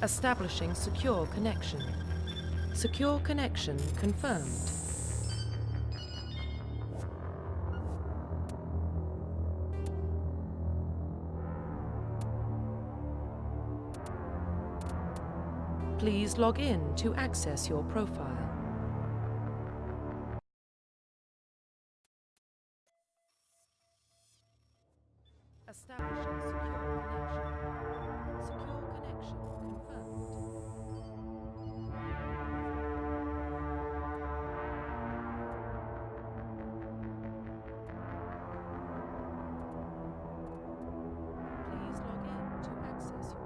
Establishing secure connection. Secure connection confirmed. Please log in to access your profile. Establishing secure connection. Secure connection confirmed. Please log in to access your profile.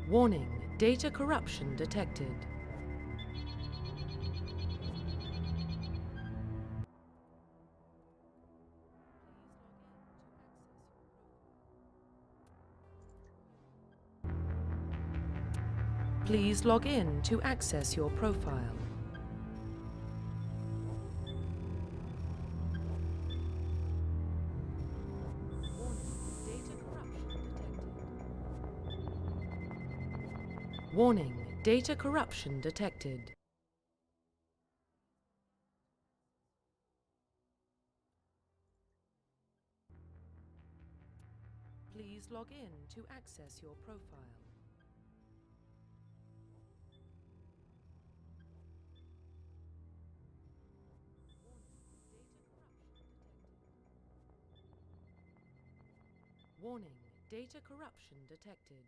Warning, data corruption detected. Please log in to access your profile. Warning, data corruption detected. Please log in to access your profile. Warning, data corruption detected.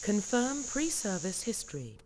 Confirm pre-service history.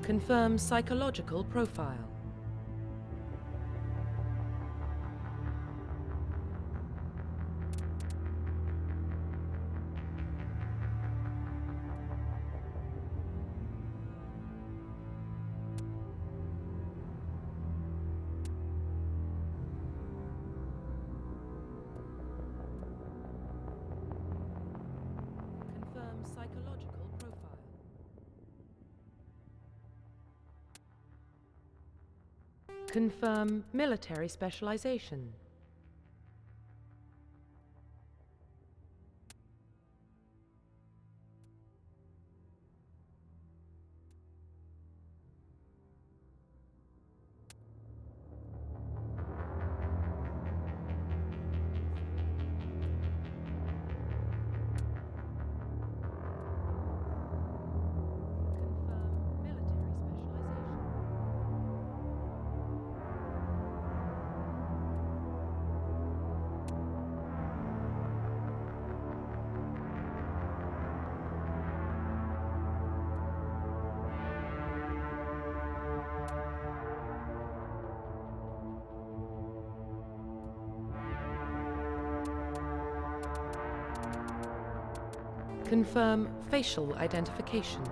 Confirm psychological profile. Confirm psychological profile. Confirm military specialization. Confirm military specialization. Confirm facial identification.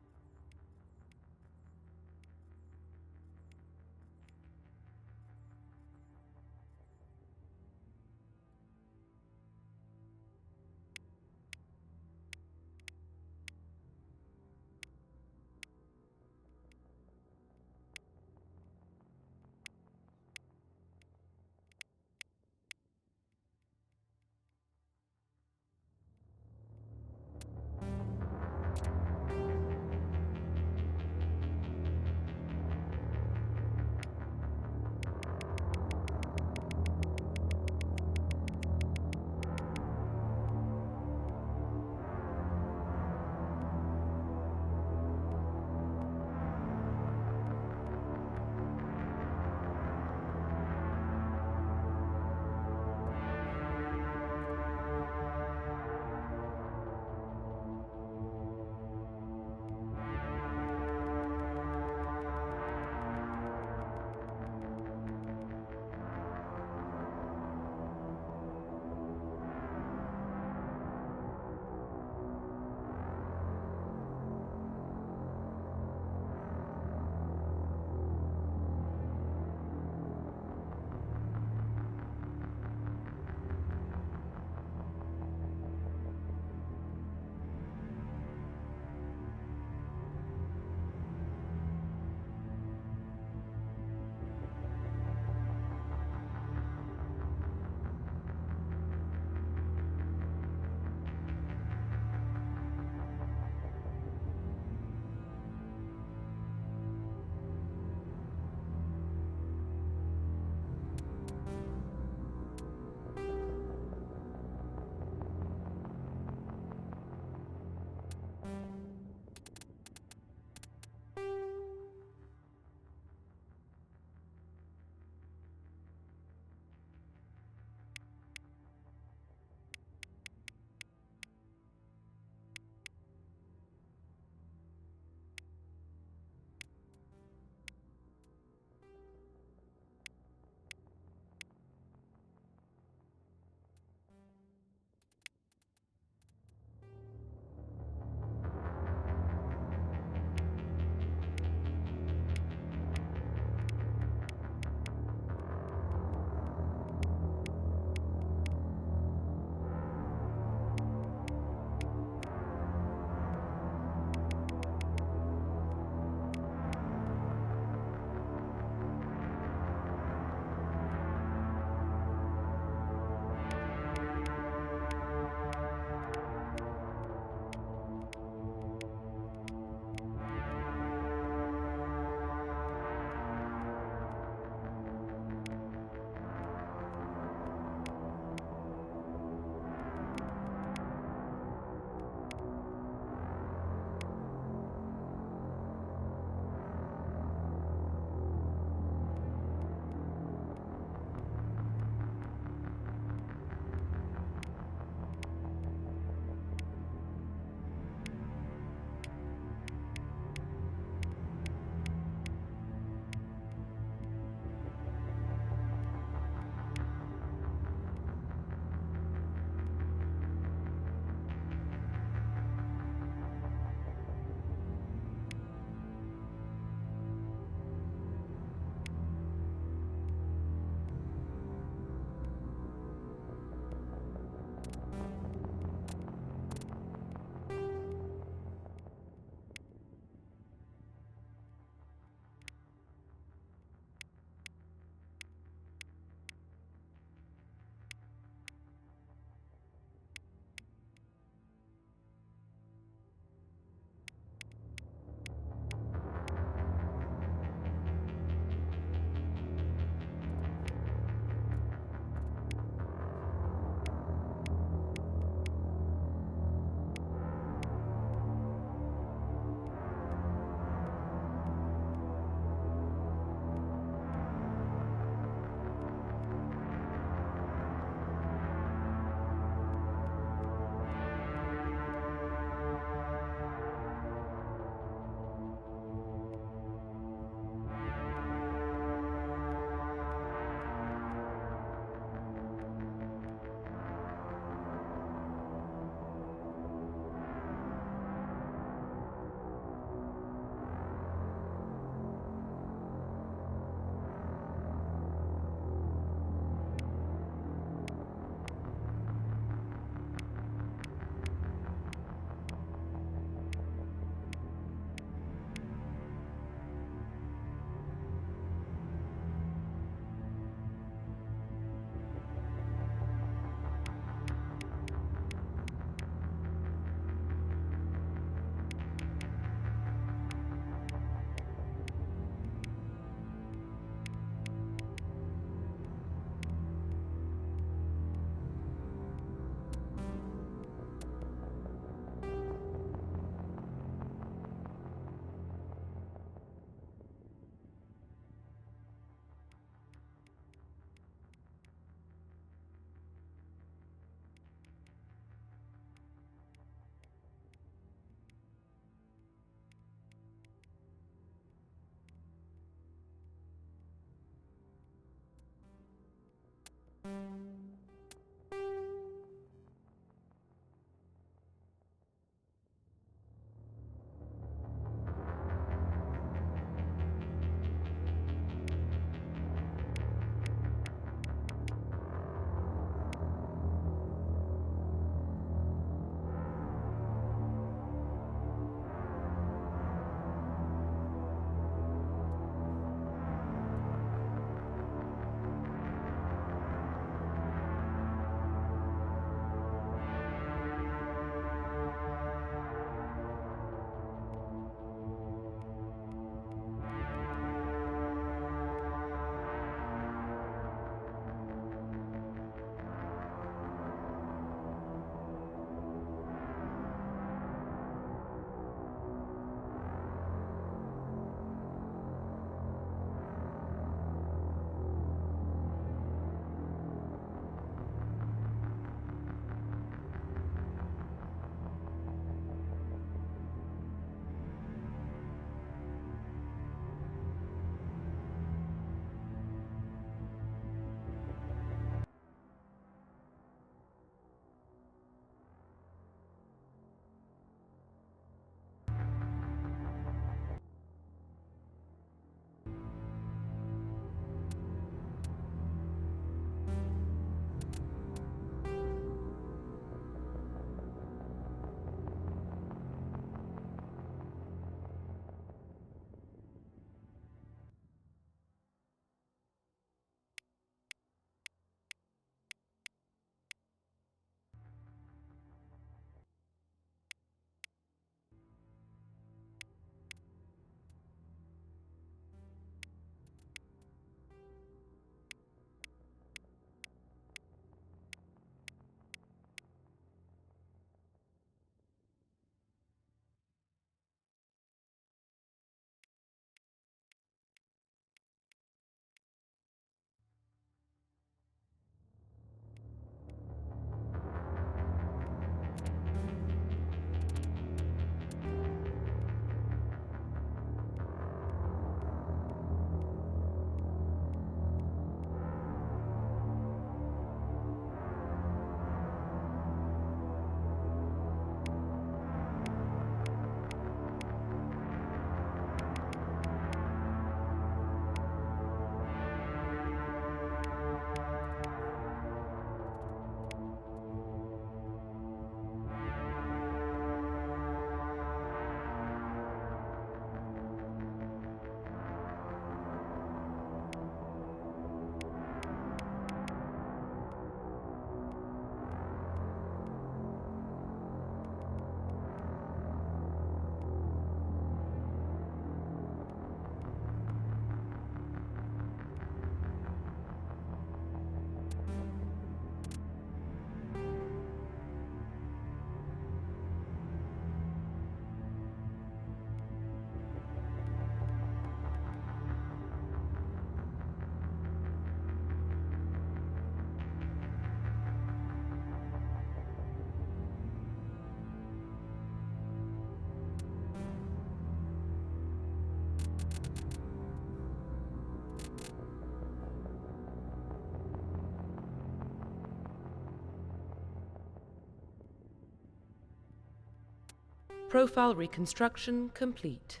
Profile reconstruction complete.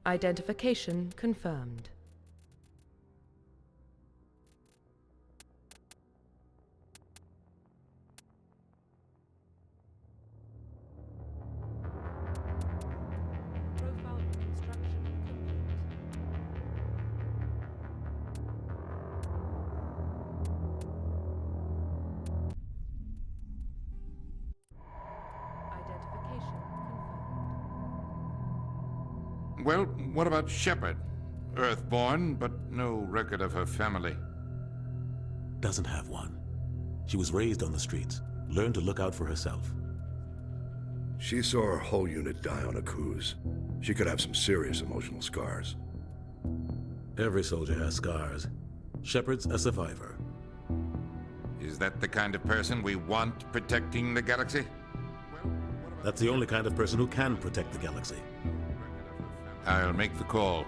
Identification confirmed. Profile reconstruction Identification confirmed. Well, what about Shepard? Earthborn, but no record of her family. Doesn't have one. She was raised on the streets, learned to look out for herself. She saw her whole unit die on a cruise. She could have some serious emotional scars. Every soldier has scars. Shepard's a survivor. Is that the kind of person we want protecting the galaxy? That's the only kind of person who can protect the galaxy. I'll make the call.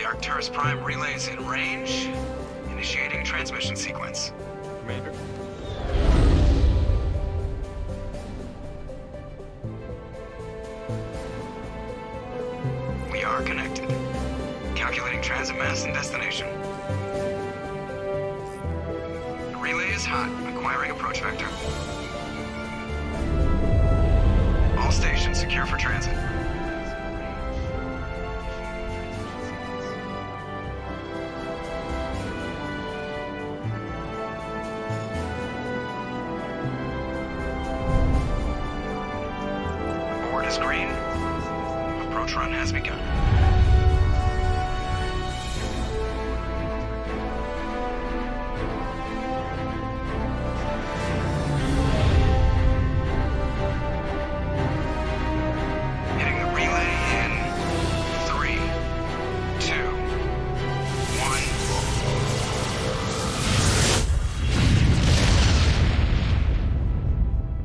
Arcturus Prime relays in range. Initiating transmission sequence. Commander? We are connected. Calculating transit mass and destination. The relay is hot, acquiring approach vector. All stations secure for transit. Board is green. Approach run has begun. Hitting the relay in 3, 2, 1.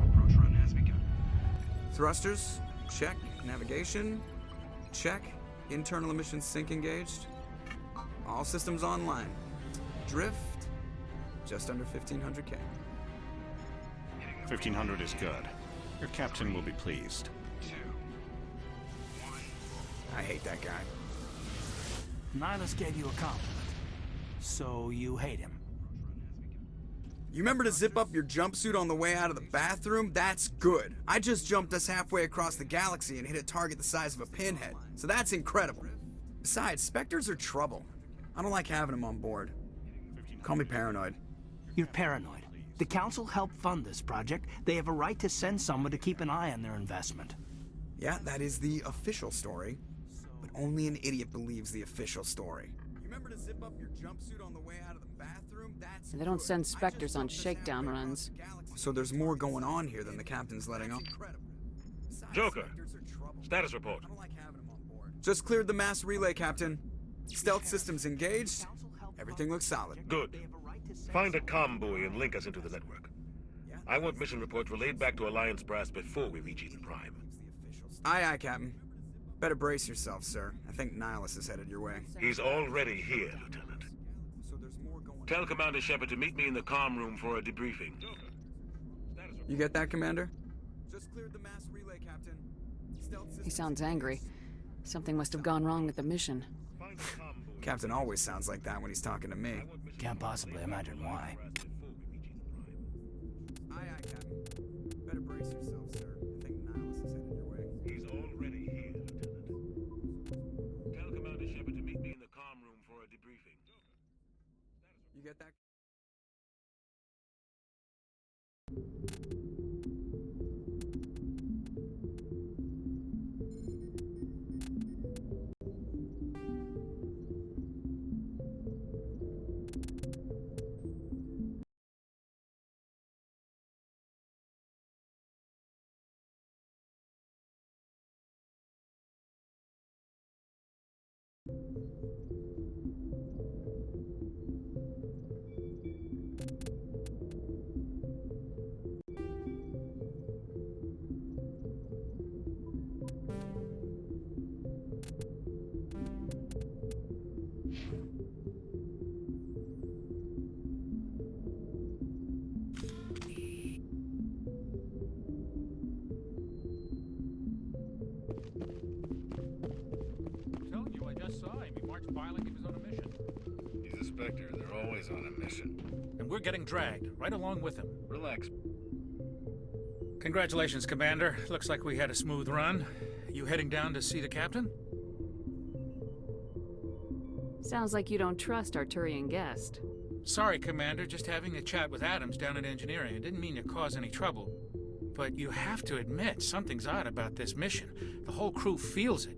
Approach run has begun. Thrusters, check. Navigation, check. Internal emissions sync engaged. All systems online. Drift, just under 1500K. 1500 is good. Your captain will be pleased. 2, 1. I hate that guy. Nihilus gave you a compliment. So you hate him. You remember to zip up your jumpsuit on the way out of the bathroom? That's good. I just jumped us halfway across the galaxy and hit a target the size of a pinhead. So that's incredible. Besides, Spectres are trouble. I don't like having them on board. Call me paranoid. You're paranoid. The Council helped fund this project. They have a right to send someone to keep an eye on their investment. Yeah, that is the official story. But only an idiot believes the official story. You remember to zip up your jumpsuit on the way out of the bathroom? That's They don't good. send I just Spectres on jumped us shakedown halfway runs. across the galaxy. So there's more going on here than the captain's letting on. Besides, Joker, Spectres are trouble. status report. I don't like having them on board. Just cleared the mass relay, Captain. Stealth systems engaged. Everything looks solid. Good. Find a comm buoy and link us into the network. I want mission reports relayed back to Alliance Brass before we reach Eden Prime. Aye, aye, Captain. Better brace yourself, sir. I think Nihilus is headed your way. He's already here, Lieutenant. So there's more going on. Tell Commander Shepard to meet me in the comm room for a debriefing. You get that, Commander? Just cleared the mass relay, Captain. Stealth He systems sounds angry. Something must have gone wrong with the mission. Find the comm buoy. Captain always sounds like that when he's talking to me. Can't possibly imagine why. Aye, aye, Captain. Better brace yourself, sir. I think Nihilus is headed your way. He's already here, Lieutenant. Tell Commander Shepard to meet me in the comm room for a debriefing. You get that? always on a mission. And we're getting dragged, right along with him. Relax. Congratulations, Commander. Looks like we had a smooth run. You heading down to see the captain? Sounds like you don't trust our Turian guest. Sorry, Commander. Just having a chat with Adams down at engineering. I didn't mean to cause any trouble. But you have to admit, something's odd about this mission. The whole crew feels it.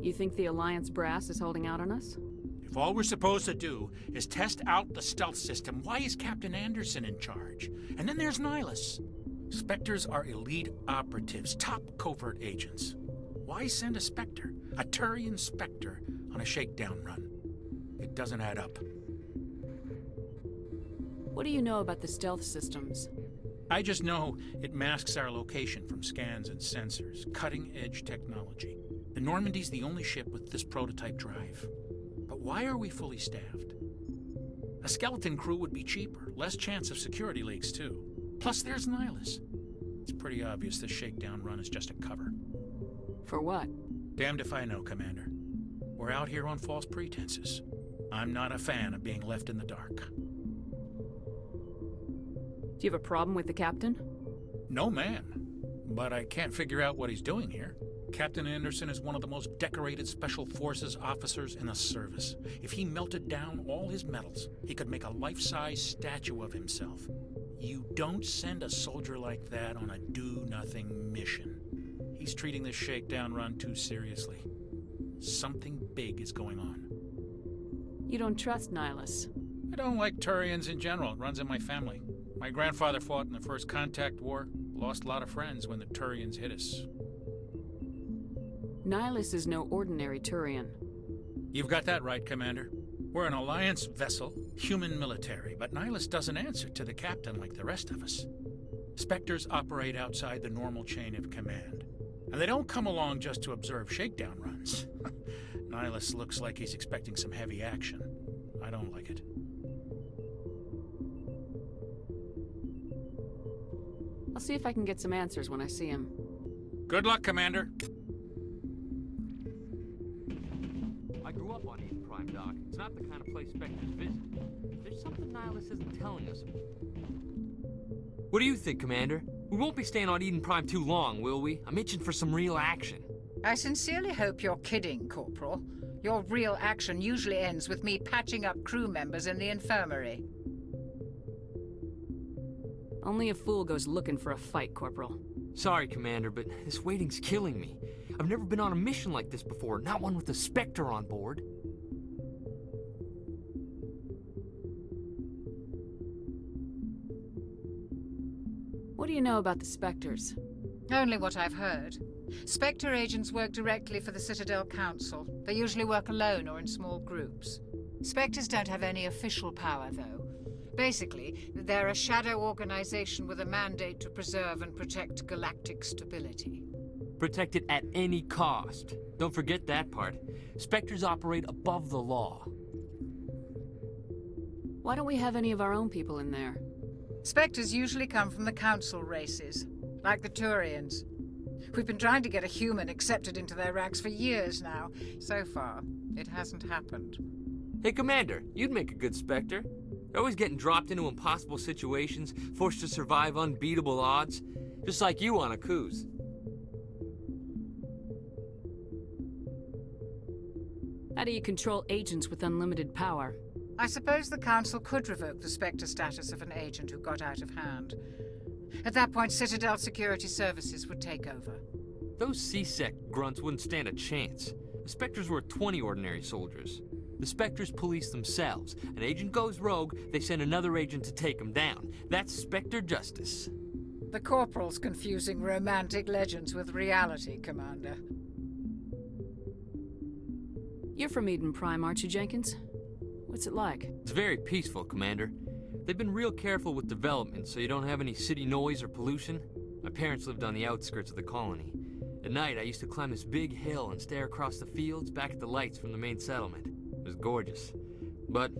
You think the Alliance brass is holding out on us? If all we're supposed to do is test out the stealth system, why is Captain Anderson in charge? And then there's Nihilus. Spectres are elite operatives, top covert agents. Why send a Spectre, a Turian Spectre, on a shakedown run? It doesn't add up. What do you know about the stealth systems? I just know it masks our location from scans and sensors. Cutting-edge technology. The Normandy's the only ship with this prototype drive. But why are we fully staffed? A skeleton crew would be cheaper, less chance of security leaks too. Plus there's Nihilus. It's pretty obvious this shakedown run is just a cover. For what? Damned if I know, Commander. We're out here on false pretenses. I'm not a fan of being left in the dark. Do you have a problem with the captain? No, ma'am. But I can't figure out what he's doing here. Captain Anderson is one of the most decorated Special Forces officers in the service. If he melted down all his medals, he could make a life-size statue of himself. You don't send a soldier like that on a do-nothing mission. He's treating this shakedown run too seriously. Something big is going on. You don't trust Nihilus? I don't like Turians in general. It runs in my family. My grandfather fought in the First Contact War, lost a lot of friends when the Turians hit us. Nihilus is no ordinary Turian. You've got that right, Commander. We're an Alliance vessel, human military, but Nihilus doesn't answer to the captain like the rest of us. Spectres operate outside the normal chain of command, and they don't come along just to observe shakedown runs. Nihilus looks like he's expecting some heavy action. I don't like it. I'll see if I can get some answers when I see him. Good luck, Commander. I grew up on Eden Prime, Doc. It's not the kind of place Spectres visit. There's something Nihilus isn't telling us. What do you think, Commander? We won't be staying on Eden Prime too long, will we? I'm itching for some real action. I sincerely hope you're kidding, Corporal. Your real action usually ends with me patching up crew members in the infirmary. Only a fool goes looking for a fight, Corporal. Sorry, Commander, but this waiting's killing me. I've never been on a mission like this before, not one with a Spectre on board. What do you know about the Spectres? Only what I've heard. Spectre agents work directly for the Citadel Council. They usually work alone or in small groups. Spectres don't have any official power, though. Basically, they're a shadow organization with a mandate to preserve and protect galactic stability. Protect it at any cost. Don't forget that part. Spectres operate above the law. Why don't we have any of our own people in there? Spectres usually come from the Council races, like the Turians. We've been trying to get a human accepted into their ranks for years now. So far, it hasn't happened. Hey, Commander, you'd make a good Spectre. You're always getting dropped into impossible situations, forced to survive unbeatable odds, just like you on a cruise. How do you control agents with unlimited power? I suppose the Council could revoke the Spectre status of an agent who got out of hand. At that point, Citadel Security Services would take over. Those C-Sec grunts wouldn't stand a chance. The Spectres were 20 ordinary soldiers. The Spectres police themselves. An agent goes rogue, they send another agent to take him down. That's Spectre justice. The Corporal's confusing romantic legends with reality, Commander. You're from Eden Prime, aren't you, Jenkins? What's it like? It's very peaceful, Commander. They've been real careful with development, so you don't have any city noise or pollution. My parents lived on the outskirts of the colony. At night, I used to climb this big hill and stare across the fields back at the lights from the main settlement. It was gorgeous. But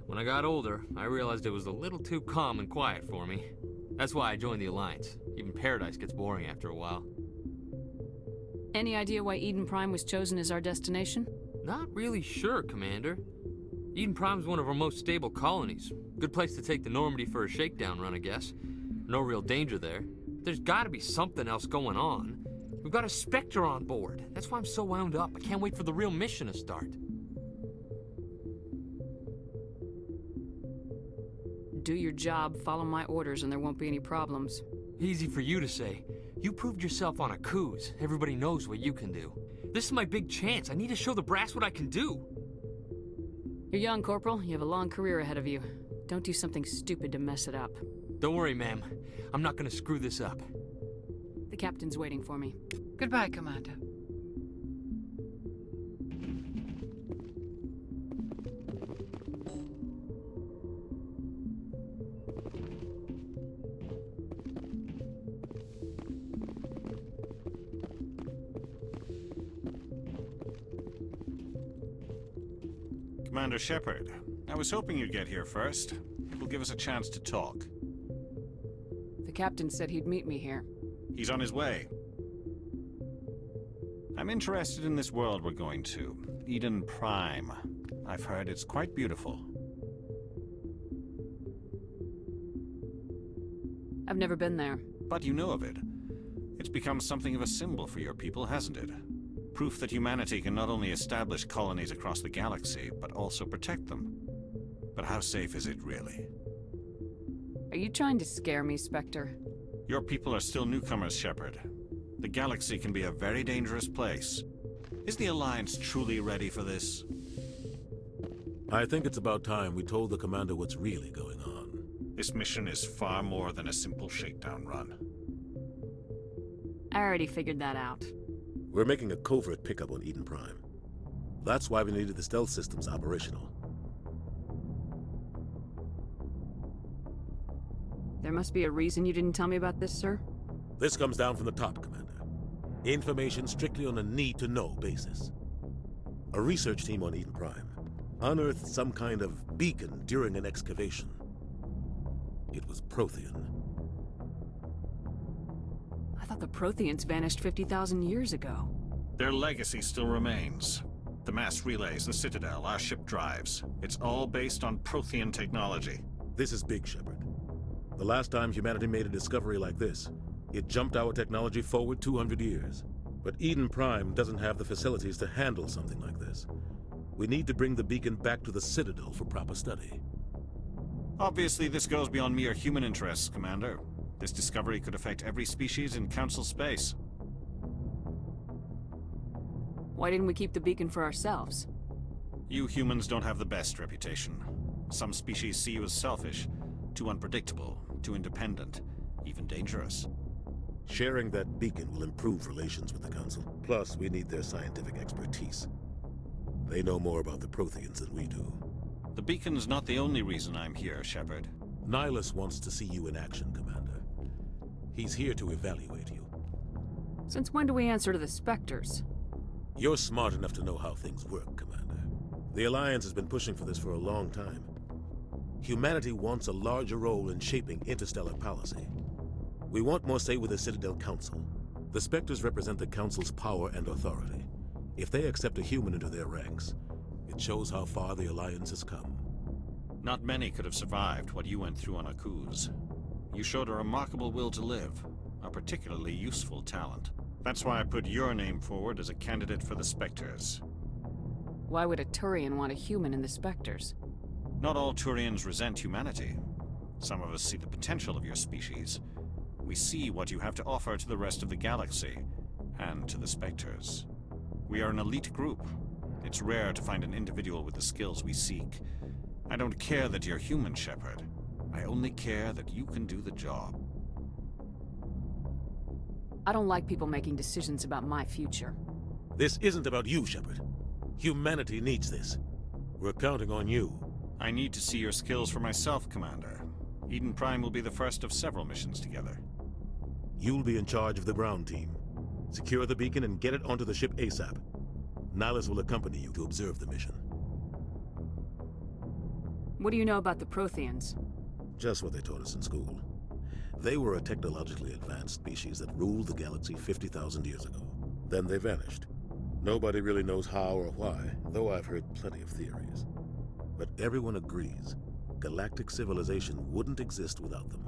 when I got older, I realized it was a little too calm and quiet for me. That's why I joined the Alliance. Even Paradise gets boring after a while. Any idea why Eden Prime was chosen as our destination? Not really sure, Commander. Eden Prime's one of our most stable colonies. Good place to take the Normandy for a shakedown run, I guess. No real danger there. There's gotta be something else going on. We've got a Spectre on board. That's why I'm so wound up. I can't wait for the real mission to start. Do your job, follow my orders, and there won't be any problems. Easy for you to say. You proved yourself on a cruise. Everybody knows what you can do. This is my big chance. I need to show the brass what I can do. You're young, Corporal. You have a long career ahead of you. Don't do something stupid to mess it up. Don't worry, ma'am. I'm not gonna screw this up. The captain's waiting for me. Goodbye, Commander. Commander Shepard, I was hoping you'd get here first. It will give us a chance to talk. The captain said he'd meet me here. He's on his way. I'm interested in this world we're going to, Eden Prime. I've heard it's quite beautiful. I've never been there. But you know of it. It's become something of a symbol for your people, hasn't it? Proof that humanity can not only establish colonies across the galaxy, but also protect them. But how safe is it, really? Are you trying to scare me, Spectre? Your people are still newcomers, Shepard. The galaxy can be a very dangerous place. Is the Alliance truly ready for this? I think it's about time we told the Commander what's really going on. This mission is far more than a simple shakedown run. I already figured that out. We're making a covert pickup on Eden Prime. That's why we needed the stealth systems operational. There must be a reason you didn't tell me about this, sir? This comes down from the top, Commander. Information strictly on a need-to-know basis. A research team on Eden Prime unearthed some kind of beacon during an excavation. It was Prothean. I thought the Protheans vanished 50,000 years ago. Their legacy still remains. The mass relays, the Citadel, our ship drives. It's all based on Prothean technology. This is big, Shepard. The last time humanity made a discovery like this, it jumped our technology forward 200 years. But Eden Prime doesn't have the facilities to handle something like this. We need to bring the beacon back to the Citadel for proper study. Obviously, this goes beyond mere human interests, Commander. This discovery could affect every species in Council space. Why didn't we keep the beacon for ourselves? You humans don't have the best reputation. Some species see you as selfish, too unpredictable, too independent, even dangerous. Sharing that beacon will improve relations with the Council. Plus, we need their scientific expertise. They know more about the Protheans than we do. The beacon's not the only reason I'm here, Shepard. Nihilus wants to see you in action, Commander. He's here to evaluate you. Since when do we answer to the Spectres? You're smart enough to know how things work, Commander. The Alliance has been pushing for this for a long time. Humanity wants a larger role in shaping interstellar policy. We want more say with the Citadel Council. The Spectres represent the Council's power and authority. If they accept a human into their ranks, it shows how far the Alliance has come. Not many could have survived what you went through on Akuz. You showed a remarkable will to live, a particularly useful talent. That's why I put your name forward as a candidate for the Spectres. Why would a Turian want a human in the Spectres? Not all Turians resent humanity. Some of us see the potential of your species. We see what you have to offer to the rest of the galaxy, and to the Spectres. We are an elite group. It's rare to find an individual with the skills we seek. I don't care that you're human, Shepard. I only care that you can do the job. I don't like people making decisions about my future. This isn't about you, Shepard. Humanity needs this. We're counting on you. I need to see your skills for myself, Commander. Eden Prime will be the first of several missions together. You'll be in charge of the ground team. Secure the beacon and get it onto the ship ASAP. Nihilus will accompany you to observe the mission. What do you know about the Protheans? Just what they taught us in school. They were a technologically advanced species that ruled the galaxy 50,000 years ago. Then they vanished. Nobody really knows how or why, though I've heard plenty of theories. But everyone agrees, galactic civilization wouldn't exist without them.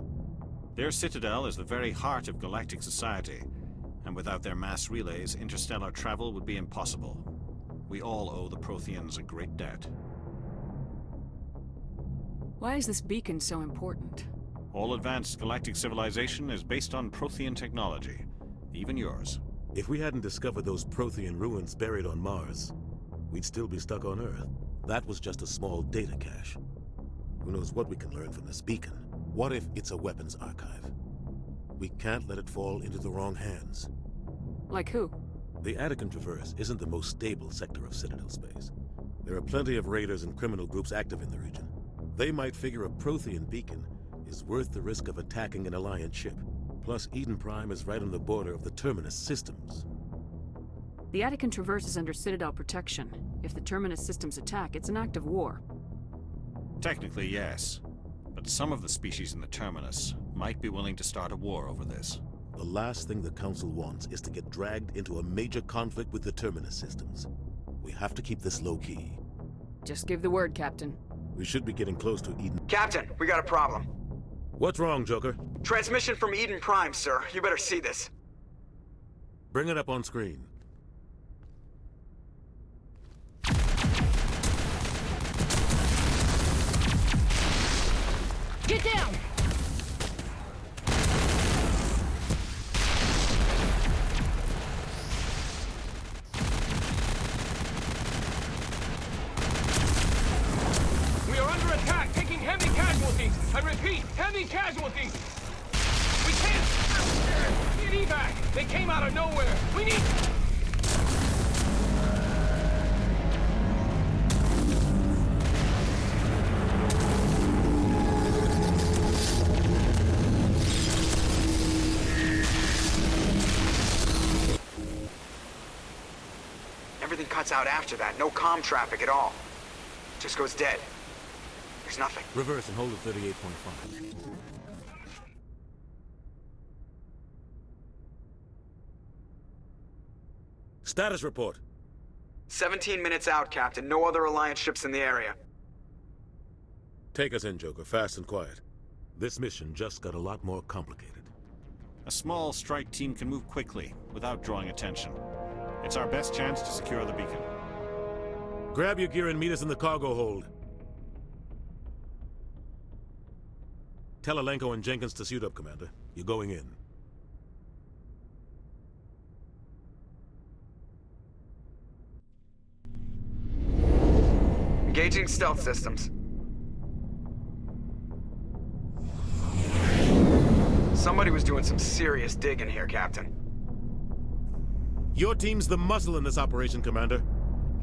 Their citadel is the very heart of galactic society, and without their mass relays, interstellar travel would be impossible. We all owe the Protheans a great debt. Why is this beacon so important? All advanced galactic civilization is based on Prothean technology, even yours. If we hadn't discovered those Prothean ruins buried on Mars, we'd still be stuck on Earth. That was just a small data cache. Who knows what we can learn from this beacon? What if it's a weapons archive? We can't let it fall into the wrong hands. Like who? The Attican Traverse isn't the most stable sector of Citadel space. There are plenty of raiders and criminal groups active in the region. They might figure a Prothean beacon is worth the risk of attacking an Alliance ship. Plus, Eden Prime is right on the border of the Terminus systems. The Attican Traverse is under Citadel protection. If the Terminus systems attack, it's an act of war. Technically, yes. But some of the species in the Terminus might be willing to start a war over this. The last thing the Council wants is to get dragged into a major conflict with the Terminus systems. We have to keep this low-key. Just give the word, Captain. We should be getting close to Eden. Captain, we got a problem. What's wrong, Joker? Transmission from Eden Prime, sir. You better see this. Bring it up on screen. Get down! We are under attack, taking heavy casualties. I repeat, heavy casualties. We can't get evac. They came out of nowhere. We need... Everything cuts out after that. No comm traffic at all. Just goes dead. There's nothing. Reverse and hold at 38.5. Status report. 17 minutes out, Captain. No other Alliance ships in the area. Take us in, Joker, fast and quiet. This mission just got a lot more complicated. A small strike team can move quickly, without drawing attention. It's our best chance to secure the beacon. Grab your gear and meet us in the cargo hold. Tell Alenko and Jenkins to suit up, Commander. You're going in. Engaging stealth systems. Somebody was doing some serious digging here, Captain. Your team's the muscle in this operation, Commander.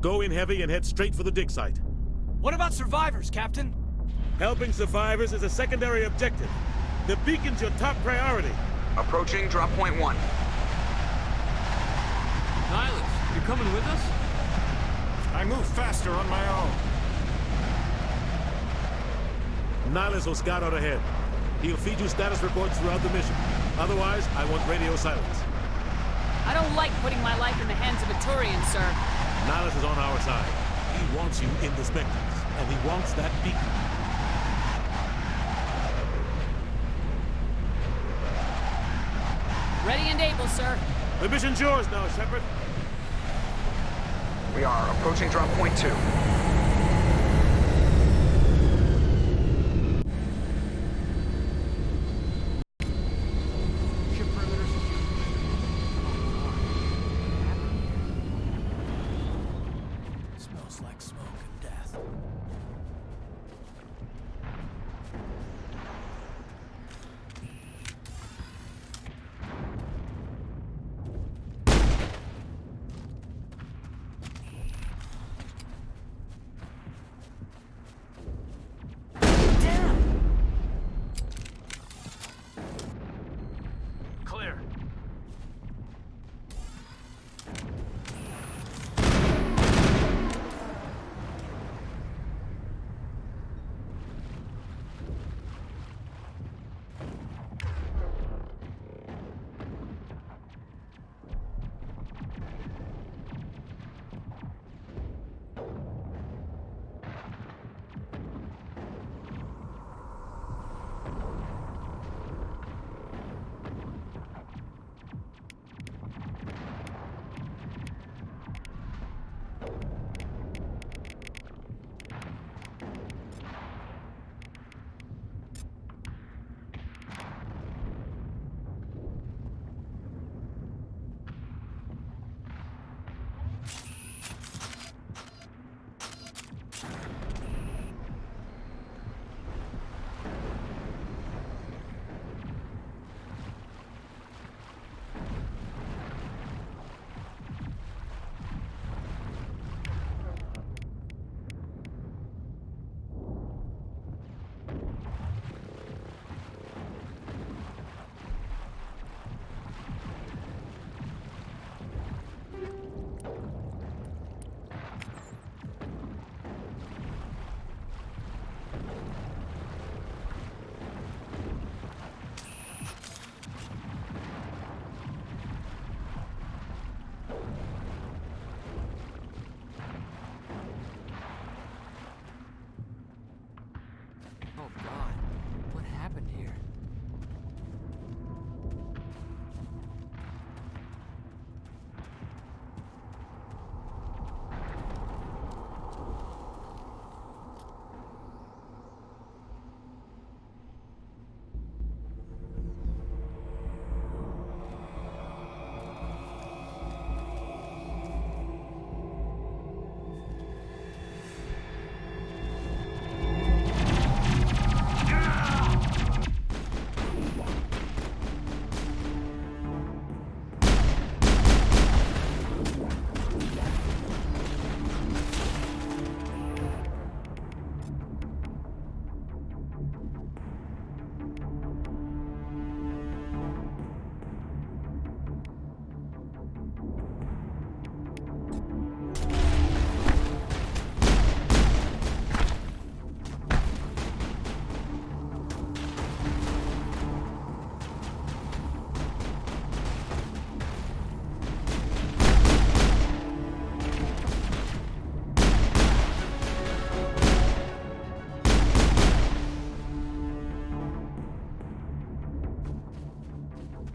Go in heavy and head straight for the dig site. What about survivors, Captain? Helping survivors is a secondary objective. The beacon's your top priority. Approaching drop point 1. Nihilus, you coming with us? I move faster on my own. Nihilus will scout out ahead. He'll feed you status reports throughout the mission. Otherwise, I want radio silence. I don't like putting my life in the hands of a Turian, sir. Nihilus is on our side. He wants you in the Spectres, and he wants that beacon. Ready and able, sir. The mission's yours now, Shepard. We are approaching drop point 2. Smells like smoke and death.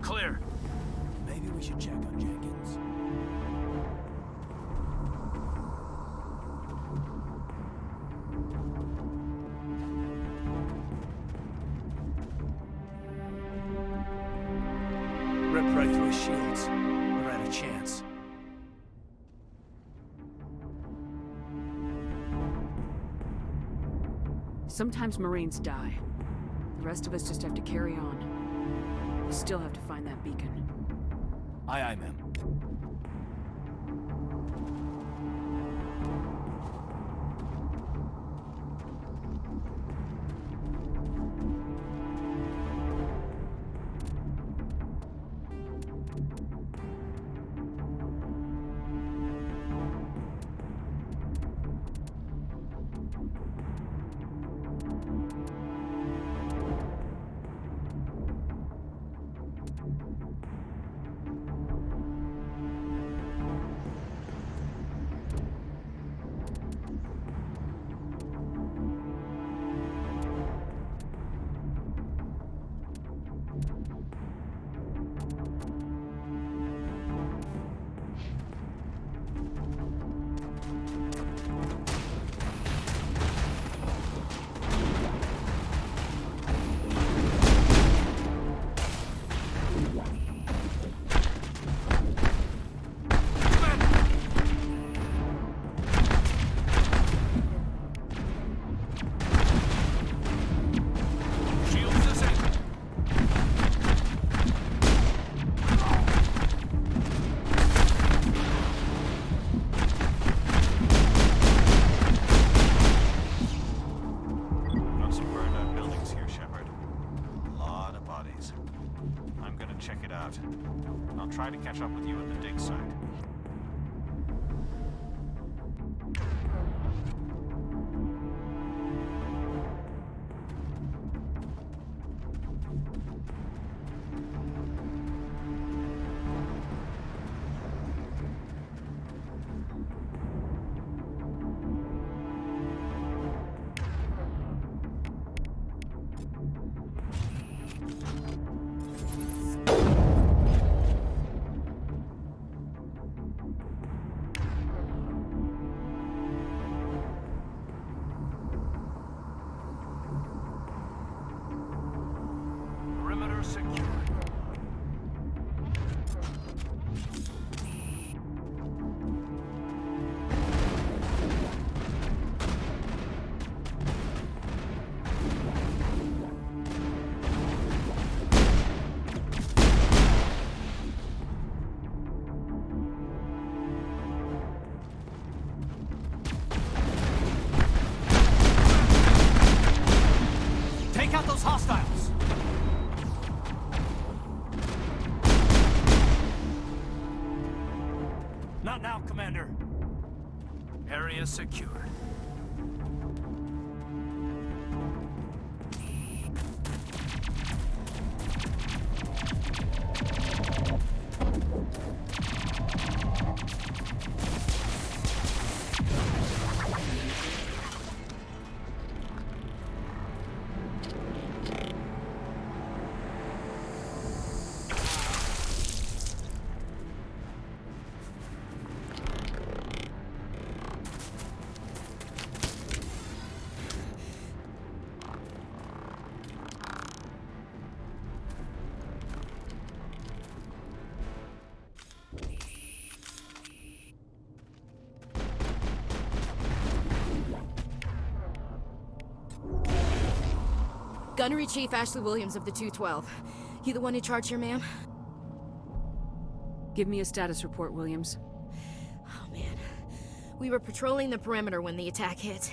Clear. Maybe we should check on Jenkins. Ripped right through his shields. Never had a chance. Sometimes Marines die. The rest of us just have to carry on. We still have to find that beacon. Aye, aye, ma'am. Try to catch up with you at the dig site. Secure. Take out those hostiles! Not now, Commander. Area secured. Gunnery Chief Ashley Williams of the 212. You the one in charge here, ma'am? Give me a status report, Williams. Oh, man. We were patrolling the perimeter when the attack hit.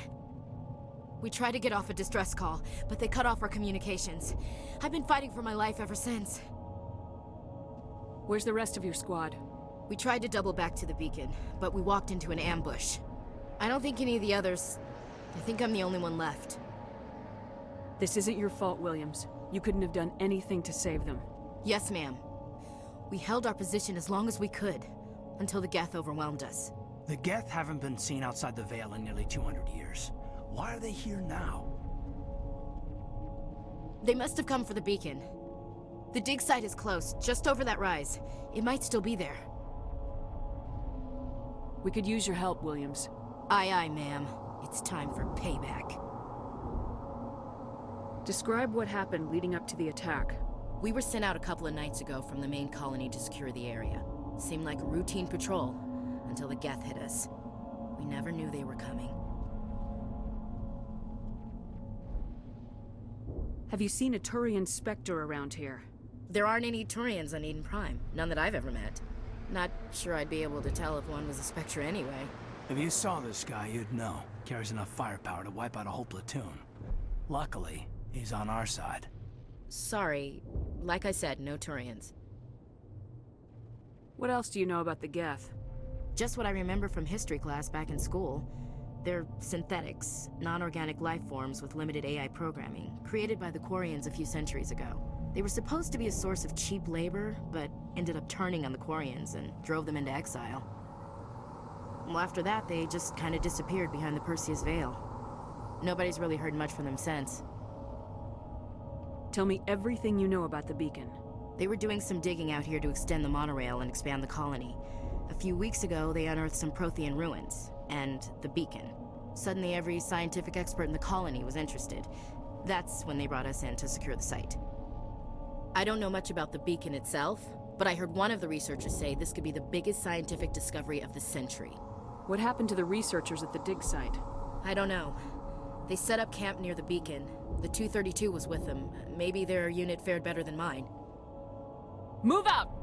We tried to get off a distress call, but they cut off our communications. I've been fighting for my life ever since. Where's the rest of your squad? We tried to double back to the beacon, but we walked into an ambush. I don't think any of the others... I think I'm the only one left. This isn't your fault, Williams. You couldn't have done anything to save them. Yes, ma'am. We held our position as long as we could, until the Geth overwhelmed us. The Geth haven't been seen outside the Veil in nearly 200 years. Why are they here now? They must have come for the beacon. The dig site is close, just over that rise. It might still be there. We could use your help, Williams. Aye, aye, ma'am. It's time for payback. Describe what happened leading up to the attack. We were sent out a couple of nights ago from the main colony to secure the area. Seemed like a routine patrol, until the Geth hit us. We never knew they were coming. Have you seen a Turian Spectre around here? There aren't any Turians on Eden Prime. None that I've ever met. Not sure I'd be able to tell if one was a Spectre anyway. If you saw this guy, you'd know. Carries enough firepower to wipe out a whole platoon. Luckily, he's on our side. Sorry. Like I said, no Turians. What else do you know about the Geth? Just what I remember from history class back in school. They're synthetics, non-organic life forms with limited AI programming, created by the Quarians a few centuries ago. They were supposed to be a source of cheap labor, but ended up turning on the Quarians and drove them into exile. Well, after that, they just kind of disappeared behind the Perseus Veil. Nobody's really heard much from them since. Tell me everything you know about the beacon. They were doing some digging out here to extend the monorail and expand the colony. A few weeks ago, they unearthed some Prothean ruins, and the beacon. Suddenly, every scientific expert in the colony was interested. That's when they brought us in to secure the site. I don't know much about the beacon itself, but I heard one of the researchers say this could be the biggest scientific discovery of the century. What happened to the researchers at the dig site? I don't know. They set up camp near the beacon. The 232 was with them. Maybe their unit fared better than mine. Move out!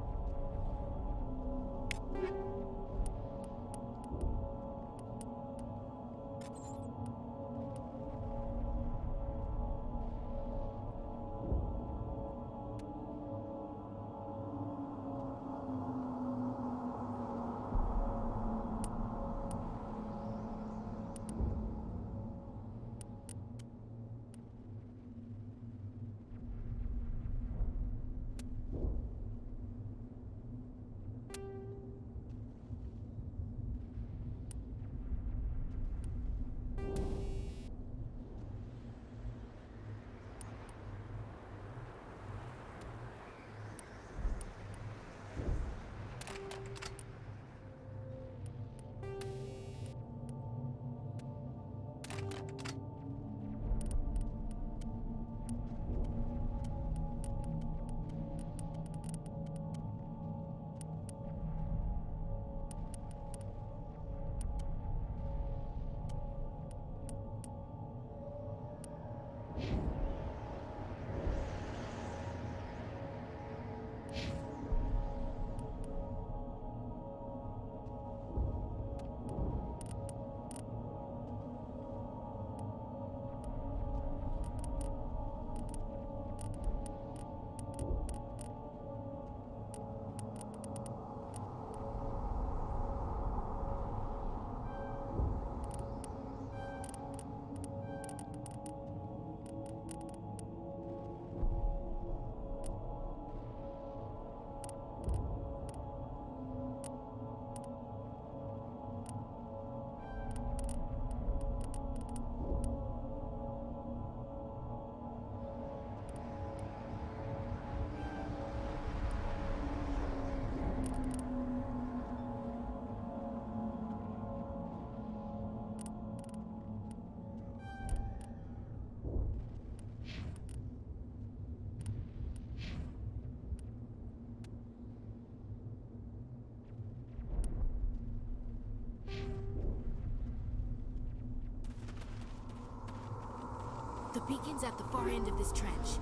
The beacon's at the far end of this trench.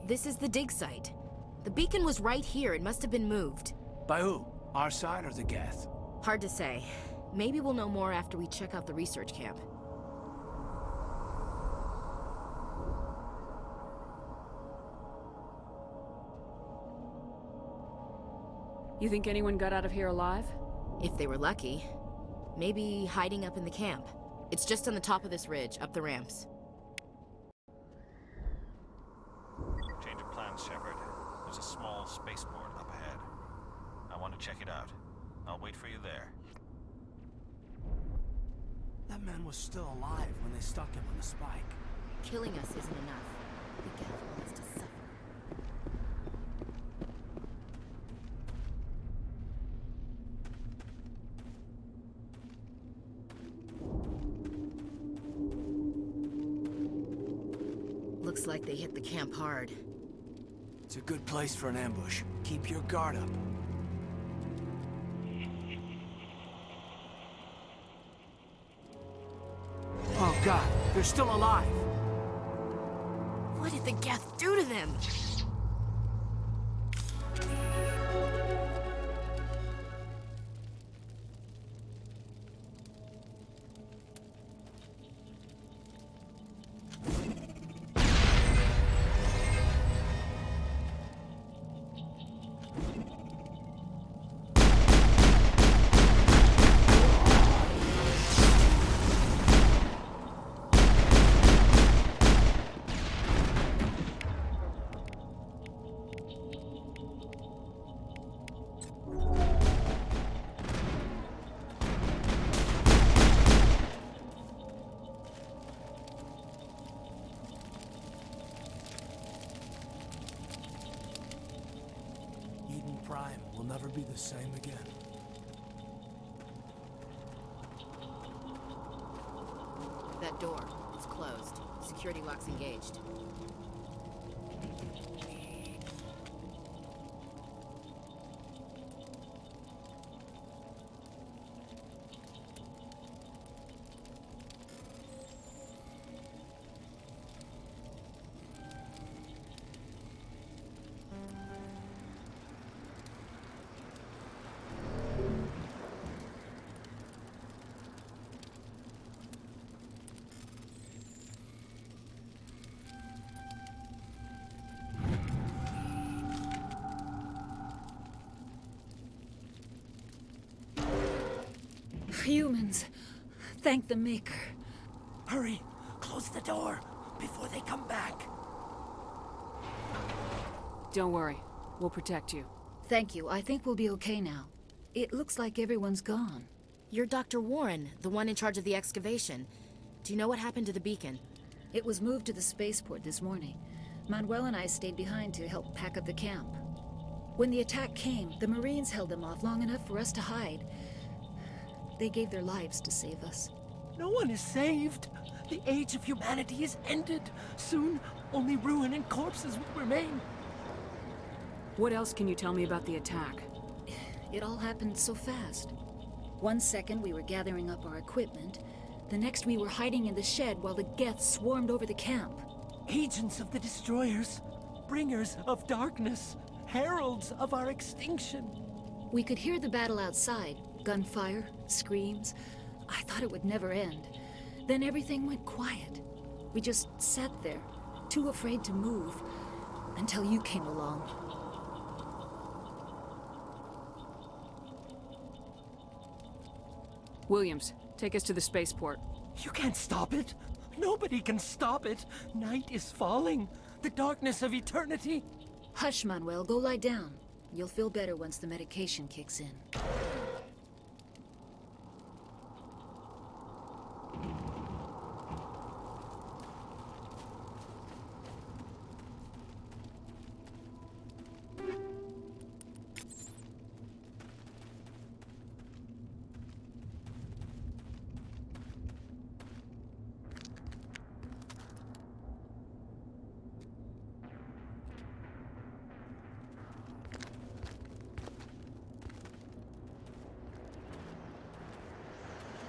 This is the dig site. The beacon was right here. It must have been moved. By who? Our side or the Geth? Hard to say. Maybe we'll know more after we check out the research camp. You think anyone got out of here alive? If they were lucky. Maybe hiding up in the camp. It's just on the top of this ridge, up the ramps. Change of plans, Shepard. There's a small spaceport up ahead. I want to check it out. I'll wait for you there. That man was still alive when they stuck him on the spike. Killing us isn't enough. The Geth want us to suffer. Looks like they hit the camp hard. It's a good place for an ambush. Keep your guard up. Oh God, they're still alive! What did the Geth do to them? Prime will never be the same again. That door, it's closed. Security lock's engaged. Humans. Thank the Maker. Hurry! Close the door before they come back. Don't worry. We'll protect you. Thank you. I think we'll be okay now. It looks like everyone's gone. You're Dr. Warren, the one in charge of the excavation. Do you know what happened to the beacon? It was moved to the spaceport this morning. Manuel and I stayed behind to help pack up the camp. When the attack came, the Marines held them off long enough for us to hide. They gave their lives to save us. No one is saved. The age of humanity is ended. Soon, only ruin and corpses will remain. What else can you tell me about the attack? It all happened so fast. 1 second we were gathering up our equipment. The next we were hiding in the shed while the Geth swarmed over the camp. Agents of the Destroyers. Bringers of darkness. Heralds of our extinction. We could hear the battle outside. Gunfire, screams. I thought it would never end. Then everything went quiet. We just sat there, too afraid to move, until you came along. Williams, take us to the spaceport. You can't stop it. Nobody can stop it. Night is falling. The darkness of eternity. Hush, Manuel. Go lie down. You'll feel better once the medication kicks in.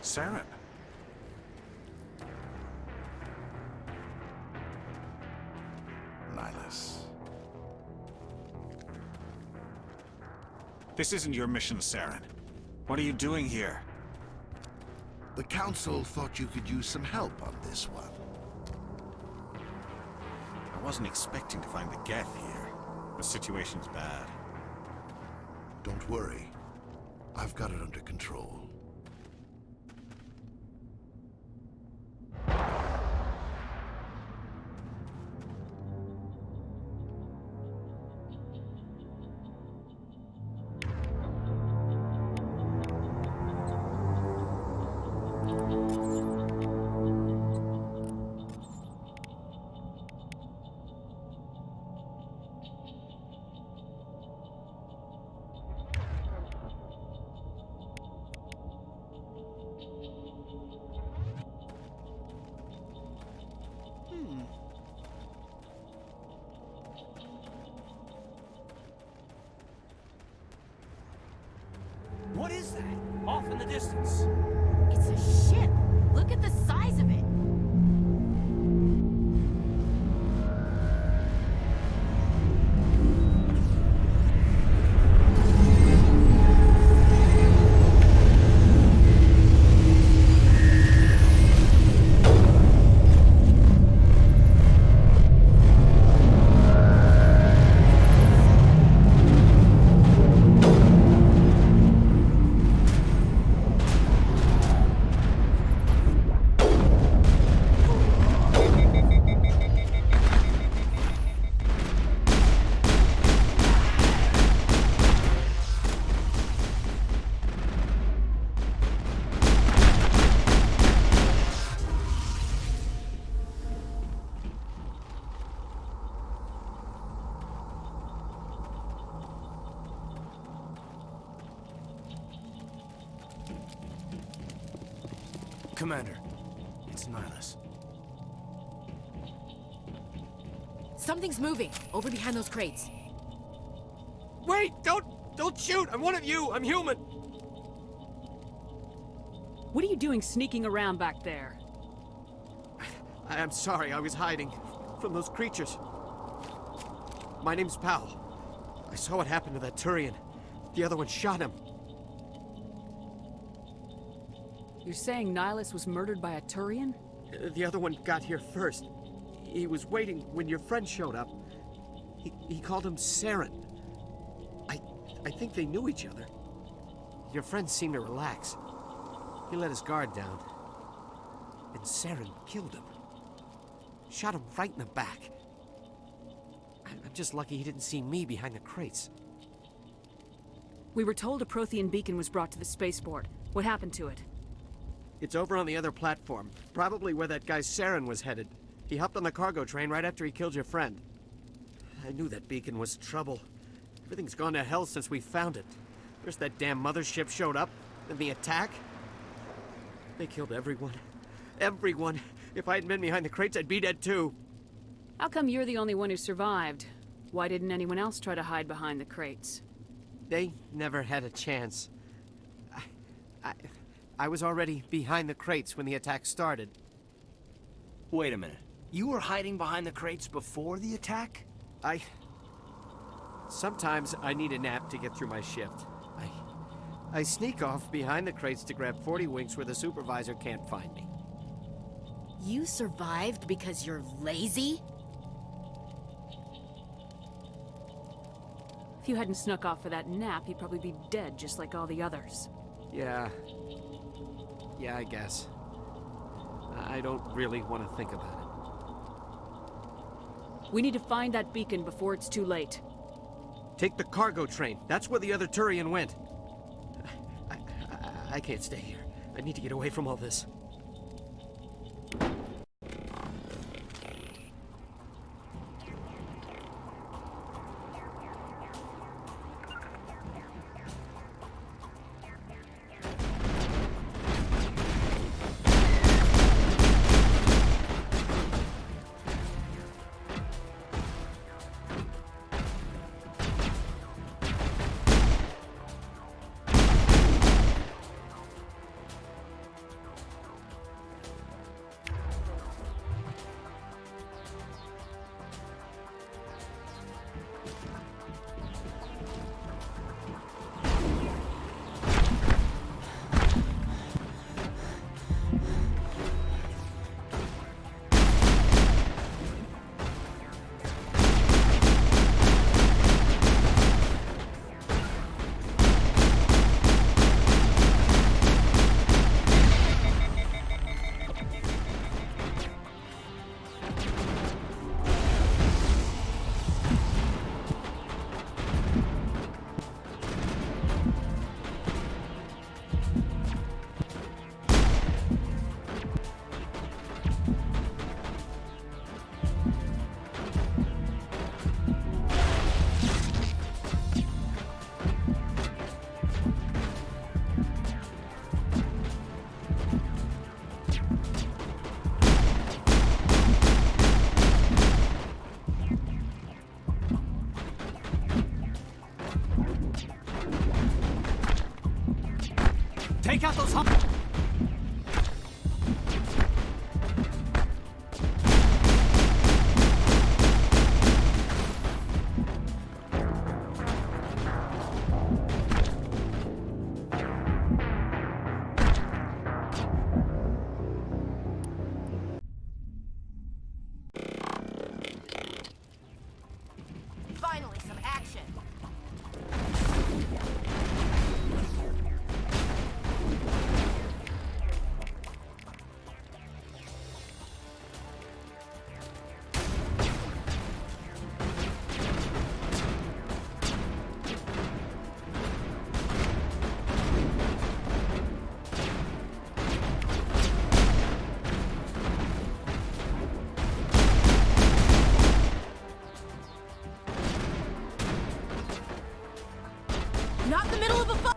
Saren. Nihilus. This isn't your mission, Saren. What are you doing here? The Council thought you could use some help on this one. I wasn't expecting to find the Geth here. The situation's bad. Don't worry. I've got it under control. What is that? Off in the distance. It's a ship. Look at the size of it. Commander, it's Nihilus. Something's moving over behind those crates. Wait! Don't shoot! I'm one of you! I'm human! What are you doing sneaking around back there? I'm sorry, I was hiding from those creatures. My name's Powell. I saw what happened to that Turian. The other one shot him. You're saying Nihilus was murdered by a Turian? The other one got here first. He was waiting when your friend showed up. He called him Saren. I think they knew each other. Your friend seemed to relax. He let his guard down. And Saren killed him. Shot him right in the back. I'm just lucky he didn't see me behind the crates. We were told a Prothean beacon was brought to the spaceport. What happened to it? It's over on the other platform. Probably where that guy Saren was headed. He hopped on the cargo train right after he killed your friend. I knew that beacon was trouble. Everything's gone to hell since we found it. First that damn mothership showed up, then the attack. They killed everyone. Everyone. If I hadn't been behind the crates, I'd be dead too. How come you're the only one who survived? Why didn't anyone else try to hide behind the crates? They never had a chance. I was already behind the crates when the attack started. Wait a minute. You were hiding behind the crates before the attack? Sometimes I need a nap to get through my shift. I sneak off behind the crates to grab 40 winks where the supervisor can't find me. You survived because you're lazy? If you hadn't snuck off for that nap, you'd probably be dead just like all the others. Yeah, I guess. I don't really want to think about it. We need to find that beacon before it's too late. Take the cargo train. That's where the other Turian went. I can't stay here. I need to get away from all this. Take out those Finally, some action. Not in the middle of a fight!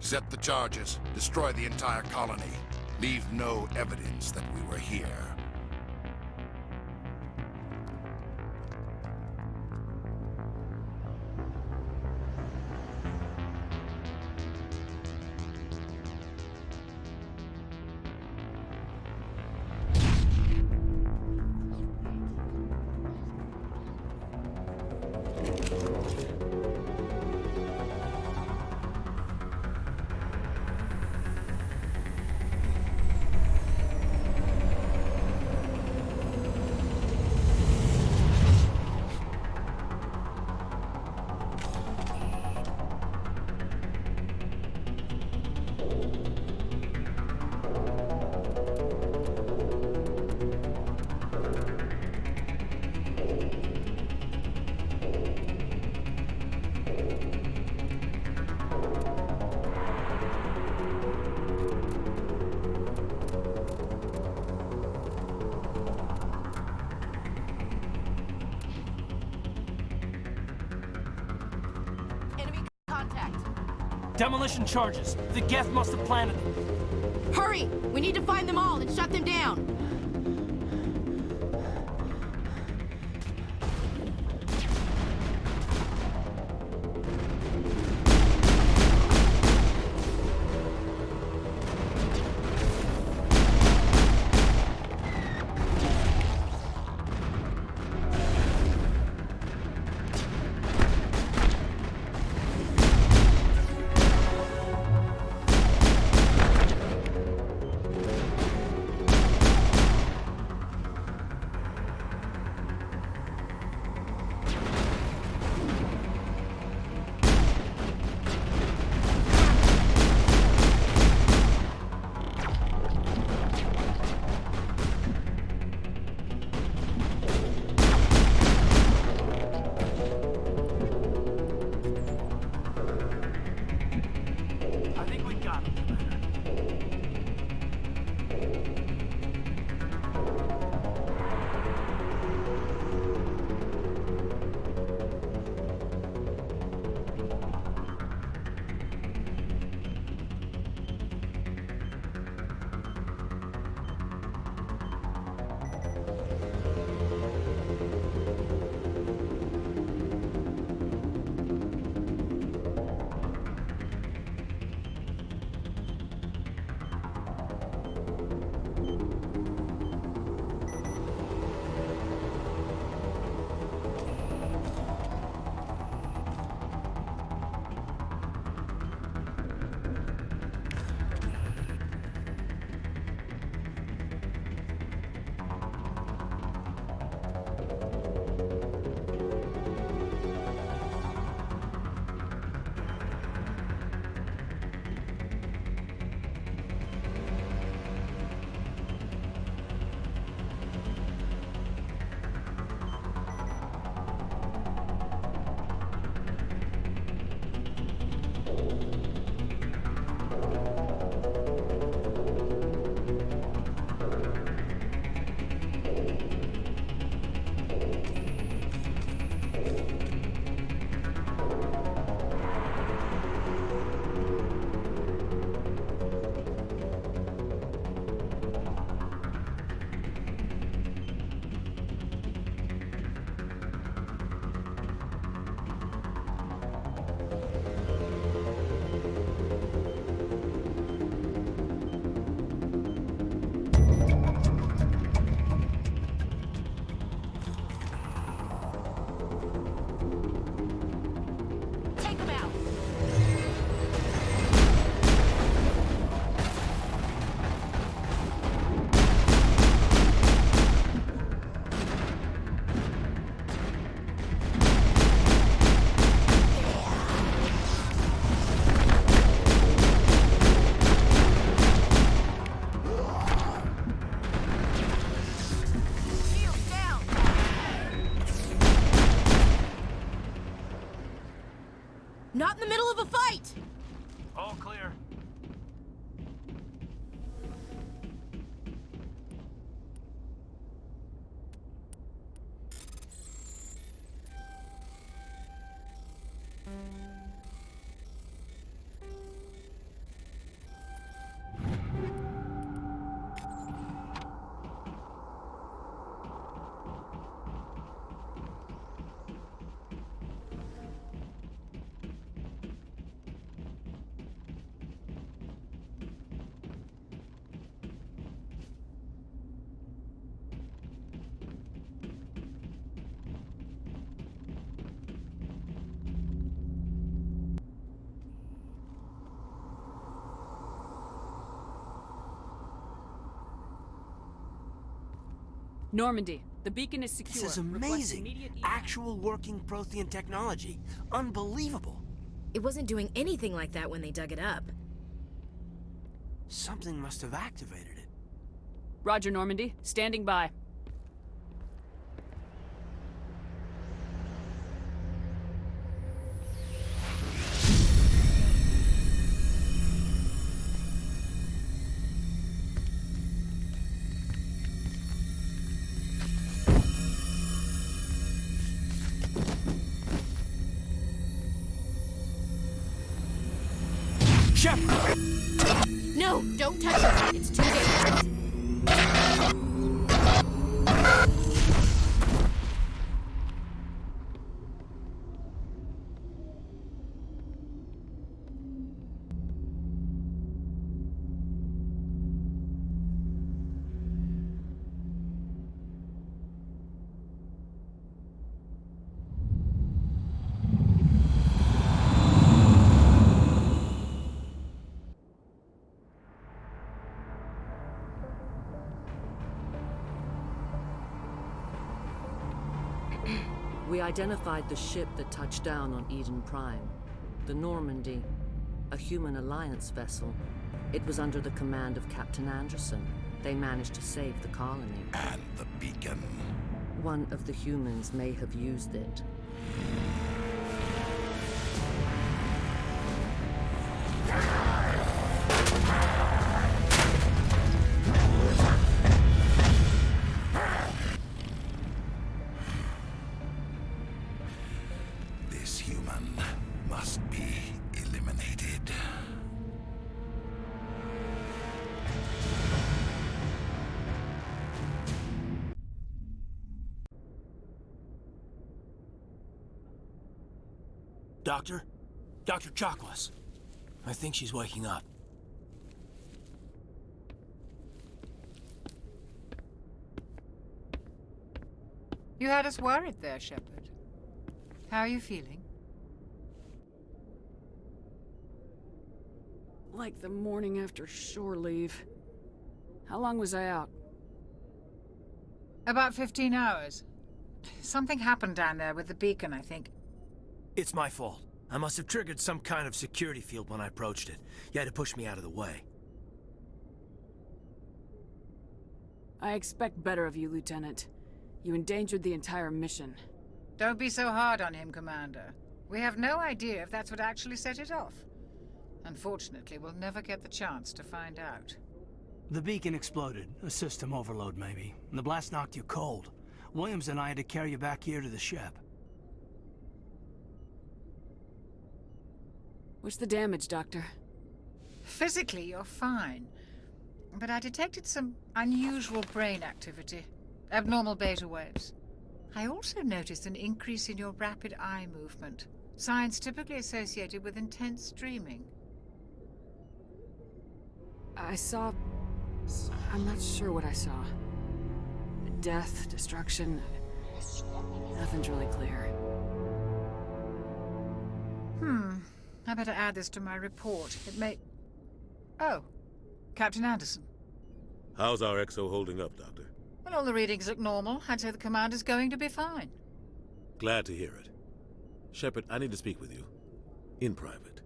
Accept the charges. Destroy the entire colony. Leave no evidence that we were here. Demolition charges. The Geth must have planted them. Hurry! We need to find them all and shut them down! Not in the middle of a fight! All clear. Normandy, the beacon is secure. This is Request amazing. immediate evac. Actual working Prothean technology. Unbelievable. It wasn't doing anything like that when they dug it up. Something must have activated it. Roger, Normandy. Standing by. Shepard! No, don't touch it. It's too dangerous. We identified the ship that touched down on Eden Prime. The Normandy, a human alliance vessel. It was under the command of Captain Anderson. They managed to save the colony. And the beacon. One of the humans may have used it. This human must be eliminated. Doctor? Dr. Chakwas. I think she's waking up. You had us worried there, Shepard. How are you feeling? Like the morning after shore leave. How long was I out? About 15 hours. Something happened down there with the beacon, I think. It's my fault. I must have triggered some kind of security field when I approached it. You had to push me out of the way. I expect better of you, Lieutenant. You endangered the entire mission. Don't be so hard on him, Commander. We have no idea if that's what actually set it off. Unfortunately, we'll never get the chance to find out. The beacon exploded. A system overload, maybe. And the blast knocked you cold. Williams and I had to carry you back here to the ship. What's the damage, Doctor? Physically, you're fine. But I detected some unusual brain activity. Abnormal beta waves. I also noticed an increase in your rapid eye movement. Signs typically associated with intense dreaming. I saw... I'm not sure what I saw. Death, destruction... Nothing's really clear. I better add this to my report. It may... Oh. Captain Anderson. How's our XO holding up, Doctor? Well, all the readings look normal. I'd say the commander's going to be fine. Glad to hear it. Shepard, I need to speak with you. In private.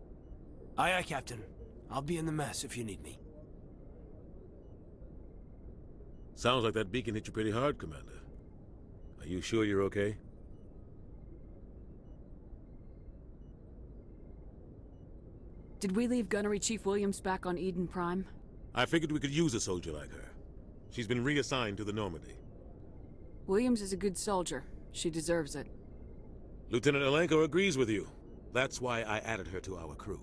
Aye, aye, Captain. I'll be in the mess if you need me. Sounds like that beacon hit you pretty hard, Commander. Are you sure you're okay? Did we leave Gunnery Chief Williams back on Eden Prime? I figured we could use a soldier like her. She's been reassigned to the Normandy. Williams is a good soldier. She deserves it. Lieutenant Alenko agrees with you. That's why I added her to our crew.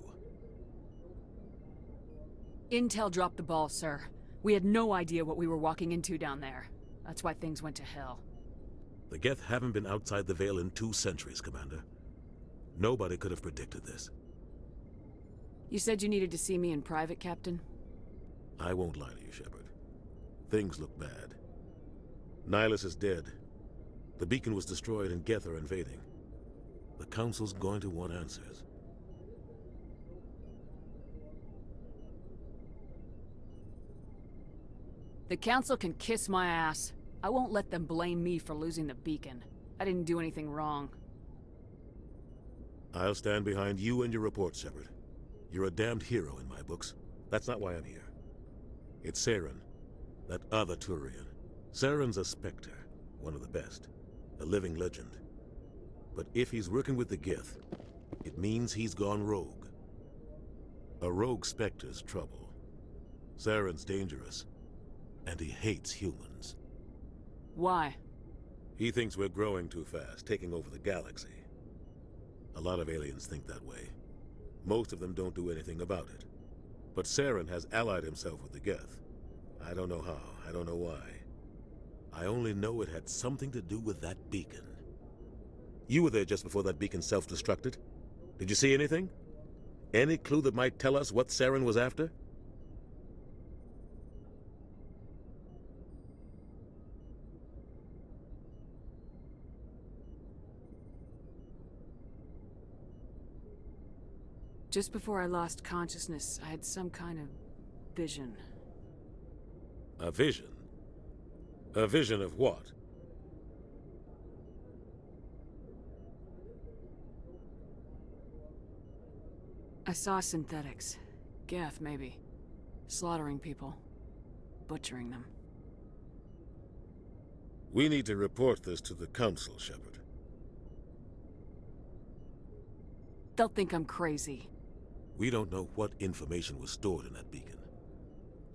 Intel dropped the ball, sir. We had no idea what we were walking into down there. That's why things went to hell. The Geth haven't been outside the Veil in 2 centuries, Commander. Nobody could have predicted this. You said you needed to see me in private, Captain? I won't lie to you, Shepard. Things look bad. Nihilus is dead. The beacon was destroyed and Geth are invading. The Council's going to want answers. The Council can kiss my ass. I won't let them blame me for losing the beacon. I didn't do anything wrong. I'll stand behind you and your report, Shepard. You're a damned hero in my books. That's not why I'm here. It's Saren, that other Turian. Saren's a Spectre, one of the best, a living legend. But if he's working with the Gith, it means he's gone rogue. A rogue Spectre's trouble. Saren's dangerous, and he hates humans. Why? He thinks we're growing too fast, taking over the galaxy. A lot of aliens think that way. Most of them don't do anything about it. But Saren has allied himself with the Geth. I don't know how, I don't know why. I only know it had something to do with that beacon. You were there just before that beacon self-destructed. Did you see anything? Any clue that might tell us what Saren was after? Just before I lost consciousness, I had some kind of vision. A vision? A vision of what? I saw synthetics. Geth, maybe. Slaughtering people. Butchering them. We need to report this to the Council, Shepard. They'll think I'm crazy. We don't know what information was stored in that beacon.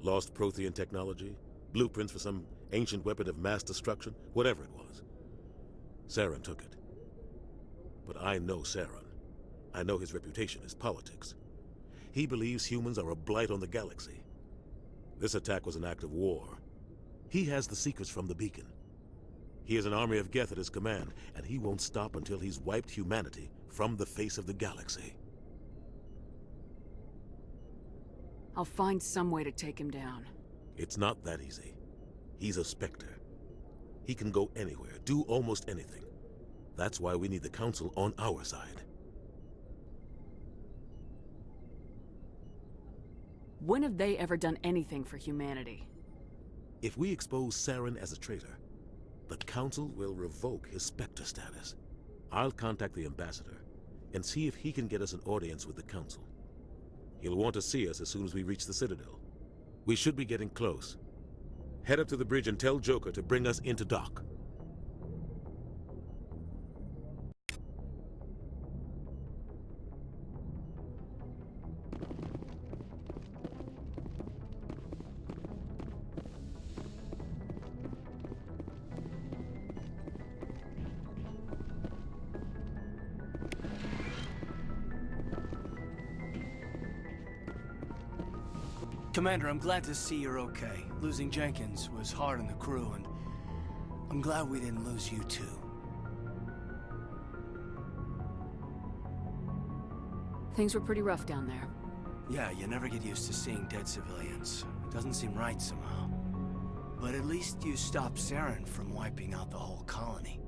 Lost Prothean technology? Blueprints for some ancient weapon of mass destruction? Whatever it was. Saren took it. But I know Saren. I know his reputation is politics. He believes humans are a blight on the galaxy. This attack was an act of war. He has the secrets from the beacon. He has an army of Geth at his command, and he won't stop until he's wiped humanity from the face of the galaxy. I'll find some way to take him down. It's not that easy. He's a Spectre. He can go anywhere, do almost anything. That's why we need the Council on our side. When have they ever done anything for humanity? If we expose Saren as a traitor, the Council will revoke his Spectre status. I'll contact the Ambassador and see if he can get us an audience with the Council. He'll want to see us as soon as we reach the Citadel. We should be getting close. Head up to the bridge and tell Joker to bring us into dock. Commander, I'm glad to see you're okay. Losing Jenkins was hard on the crew, and I'm glad we didn't lose you too. Things were pretty rough down there. Yeah, you never get used to seeing dead civilians. It doesn't seem right somehow. But at least you stopped Saren from wiping out the whole colony.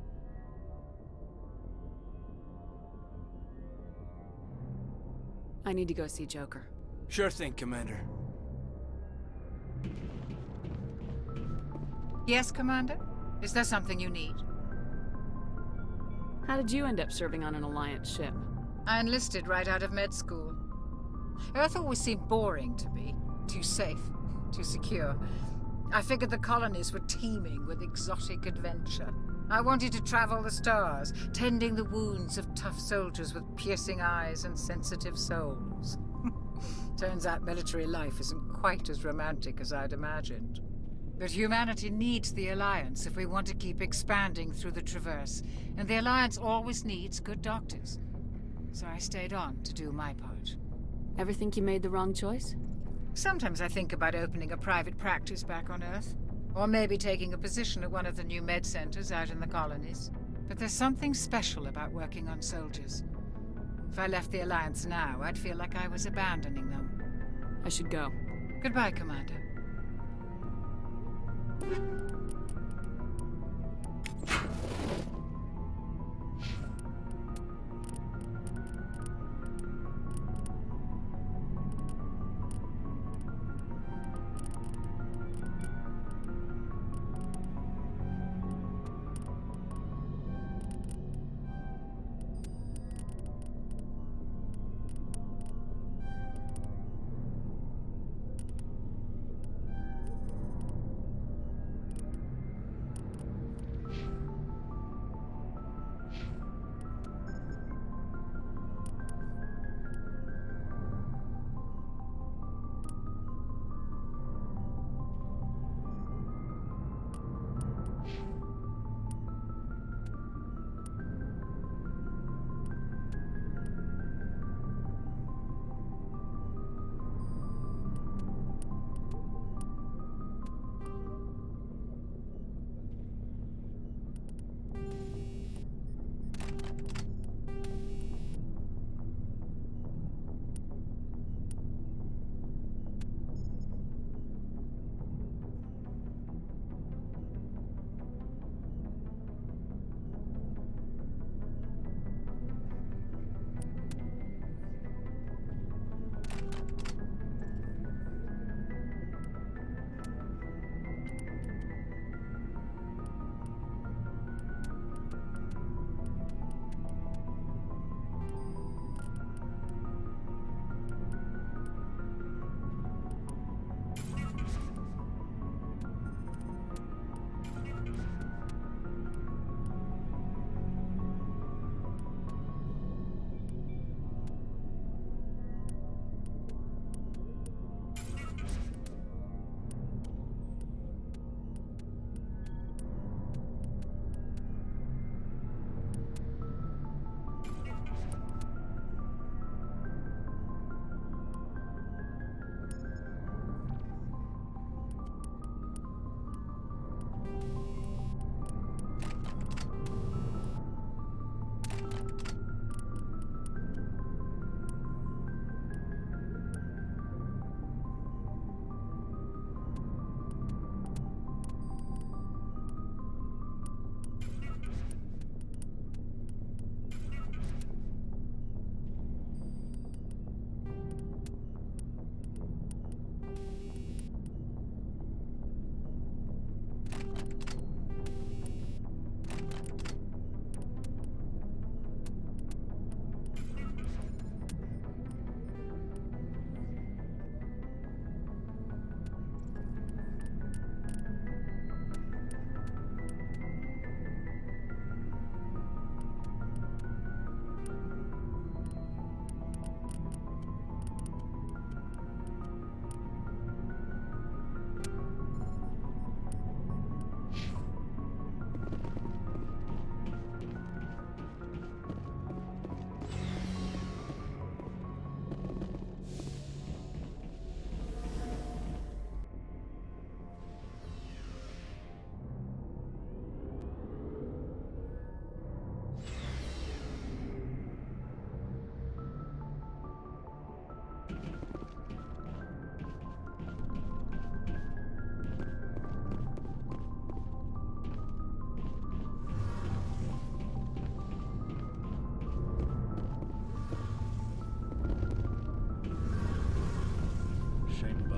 I need to go see Joker. Sure thing, Commander. Yes, Commander? Is there something you need? How did you end up serving on an Alliance ship? I enlisted right out of med school. Earth always seemed boring to me. Too safe, too secure. I figured the colonies were teeming with exotic adventure. I wanted to travel the stars, tending the wounds of tough soldiers with piercing eyes and sensitive souls. Turns out military life isn't quite as romantic as I'd imagined. But humanity needs the Alliance if we want to keep expanding through the Traverse, and the Alliance always needs good doctors. So I stayed on to do my part. Ever think you made the wrong choice? Sometimes I think about opening a private practice back on Earth, or maybe taking a position at one of the new med centers out in the colonies. But there's something special about working on soldiers. If I left the Alliance now, I'd feel like I was abandoning them. I should go. Goodbye, Commander.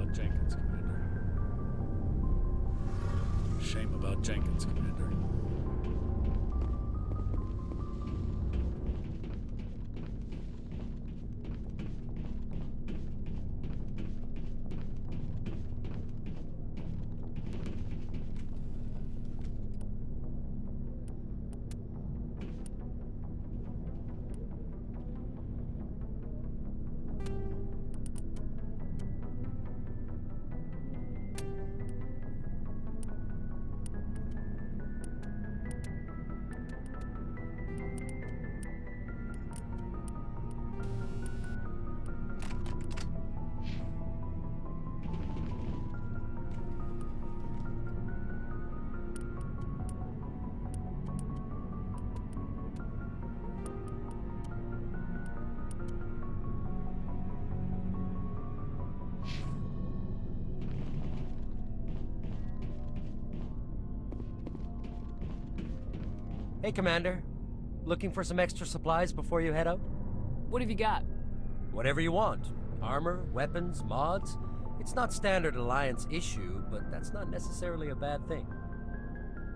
about Jenkins, Commander. Shame about Jenkins, Commander. Hey, Commander. Looking for some extra supplies before you head out? What have you got? Whatever you want. Armor, weapons, mods. It's not standard Alliance issue, but that's not necessarily a bad thing.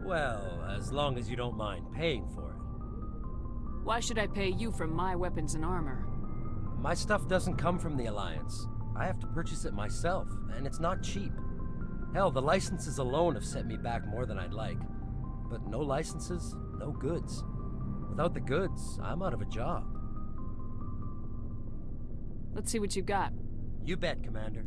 Well, as long as you don't mind paying for it. Why should I pay you for my weapons and armor? My stuff doesn't come from the Alliance. I have to purchase it myself, and it's not cheap. Hell, the licenses alone have set me back more than I'd like. But no licenses, no goods. Without the goods, I'm out of a job. Let's see what you've got. You bet, Commander.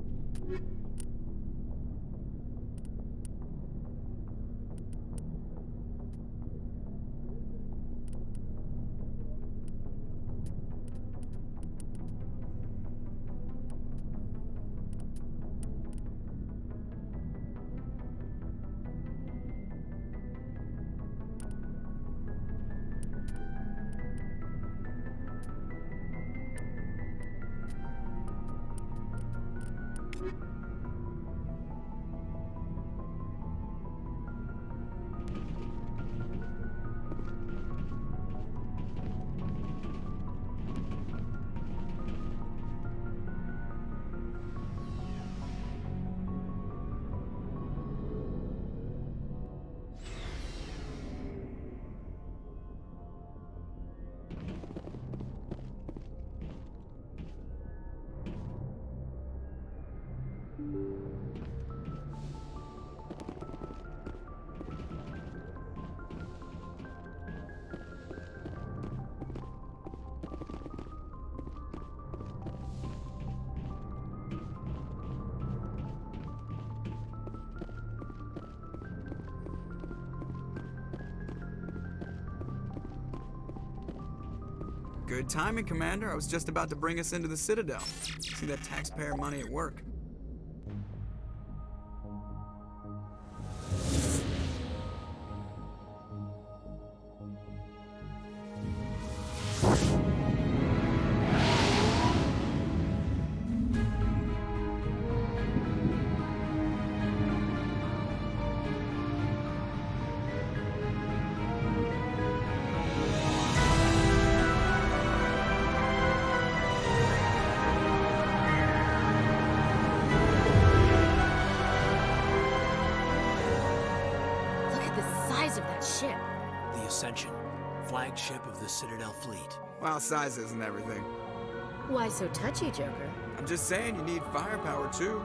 Good timing, Commander. I was just about to bring us into the Citadel. See that taxpayer money at work. Flagship of the Citadel fleet. Well, size isn't everything. Why so touchy, Joker? I'm just saying you need firepower, too.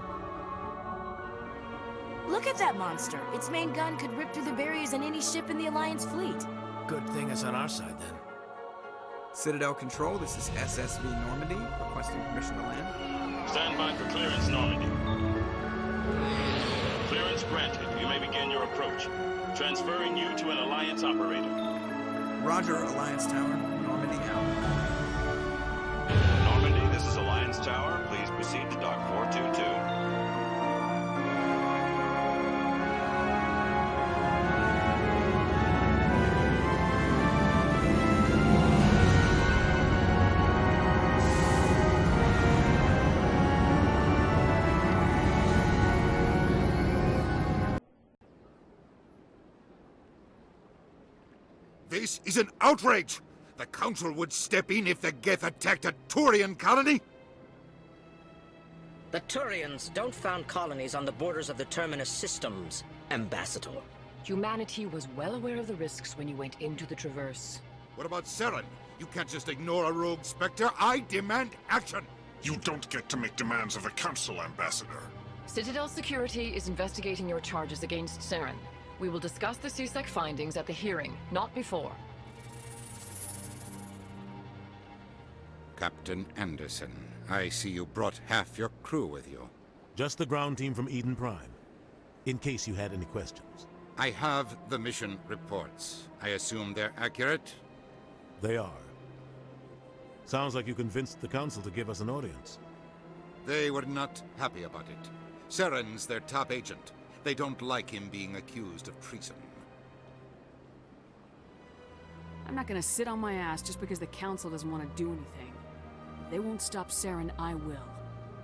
Look at that monster. Its main gun could rip through the barriers in any ship in the Alliance fleet. Good thing it's on our side, then. Citadel Control, this is SSV Normandy, requesting permission to land. Stand by for clearance, Normandy. Clearance granted. You may begin your approach. Transferring you to an Alliance operator. Roger, Alliance Tower. Normandy out. Normandy, this is Alliance Tower. Please proceed to Dock 422. This is an outrage! The Council would step in if the Geth attacked a Turian colony? The Turians don't found colonies on the borders of the Terminus systems, Ambassador. Humanity was well aware of the risks when you went into the Traverse. What about Saren? You can't just ignore a rogue Spectre. I demand action! You don't get to make demands of the Council, Ambassador. Citadel Security is investigating your charges against Saren. We will discuss the CSEC findings at the hearing, not before. Captain Anderson, I see you brought half your crew with you. Just the ground team from Eden Prime, in case you had any questions. I have the mission reports. I assume they're accurate? They are. Sounds like you convinced the Council to give us an audience. They were not happy about it. Saren's their top agent. They don't like him being accused of treason. I'm not gonna sit on my ass just because the Council doesn't want to do anything. If they won't stop Saren, I will.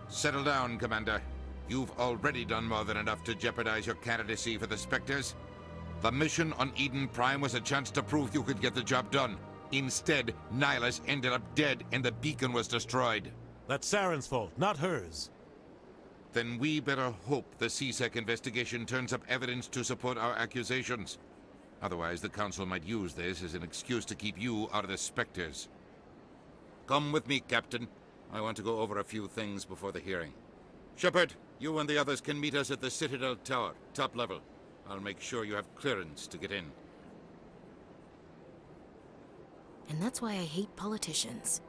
Settle down, Commander. You've already done more than enough to jeopardize your candidacy for the Spectres. The mission on Eden Prime was a chance to prove you could get the job done. Instead, Nihilus ended up dead and the beacon was destroyed. That's Saren's fault, not hers. Then we better hope the CSEC investigation turns up evidence to support our accusations. Otherwise, the Council might use this as an excuse to keep you out of the Spectres. Come with me, Captain. I want to go over a few things before the hearing. Shepard, you and the others can meet us at the Citadel Tower, top level. I'll make sure you have clearance to get in. And that's why I hate politicians.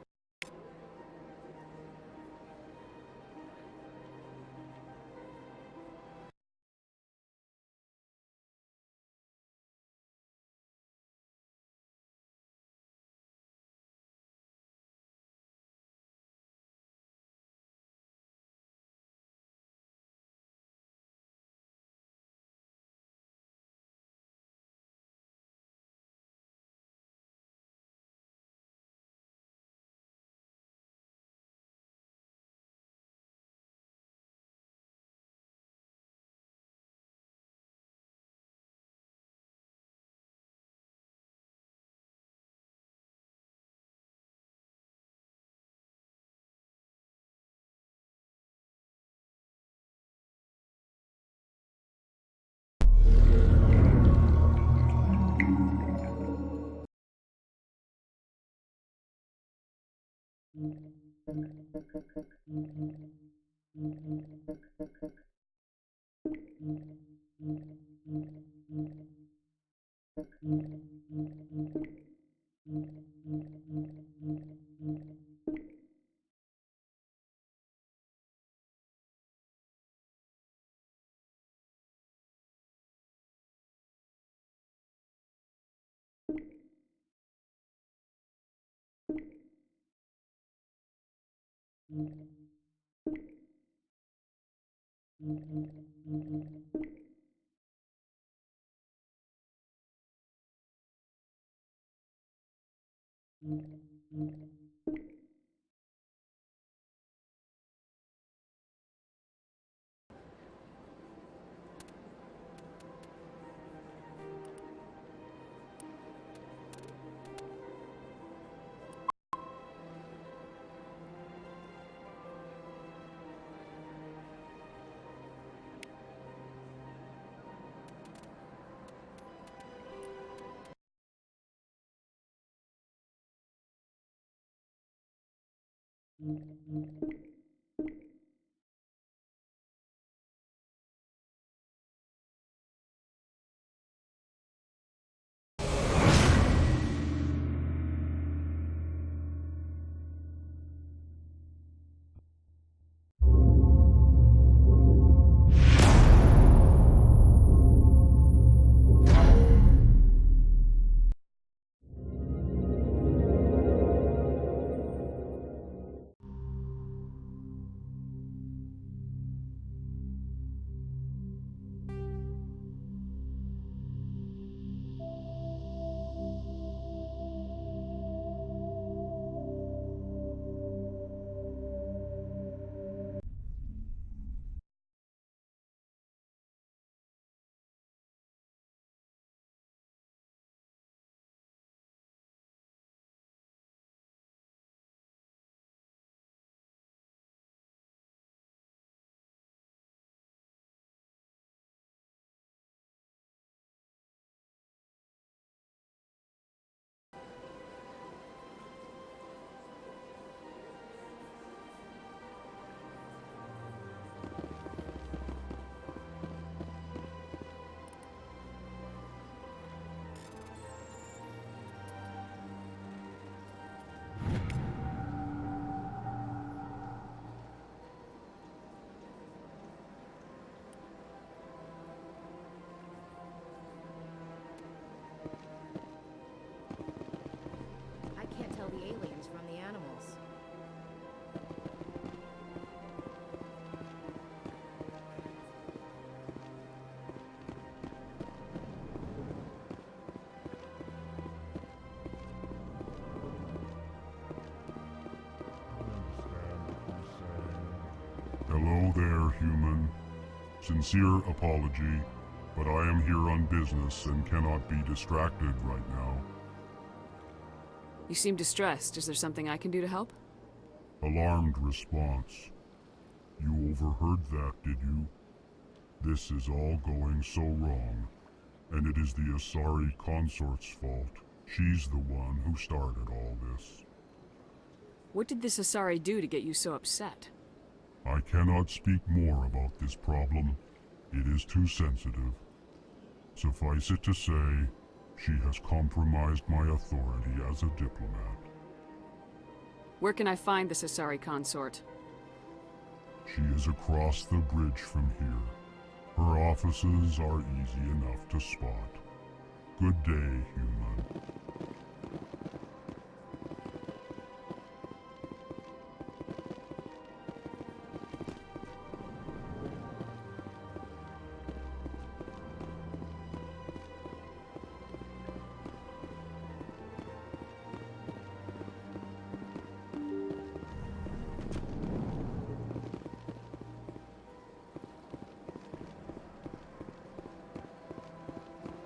Hello there, human. Sincere apology, but I am here on business and cannot be distracted right now. You seem distressed. Is there something I can do to help? Alarmed response. You overheard that, did you? This is all going so wrong, and it is the Asari consort's fault. She's the one who started all this. What did this Asari do to get you so upset? I cannot speak more about this problem. It is too sensitive. Suffice it to say, she has compromised my authority as a diplomat. Where can I find this Asari consort? She is across the bridge from here. Her offices are easy enough to spot. Good day, human.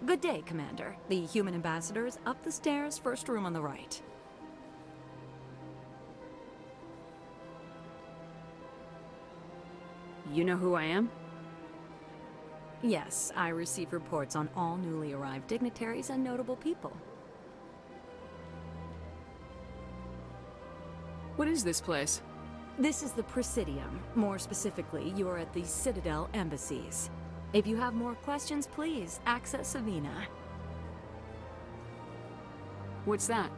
Good day, Commander. The human ambassador is up the stairs, first room on the right. You know who I am? Yes, I receive reports on all newly arrived dignitaries and notable people. What is this place? This is the Presidium. More specifically, you are at the Citadel embassies. If you have more questions, please access Avina. What's that?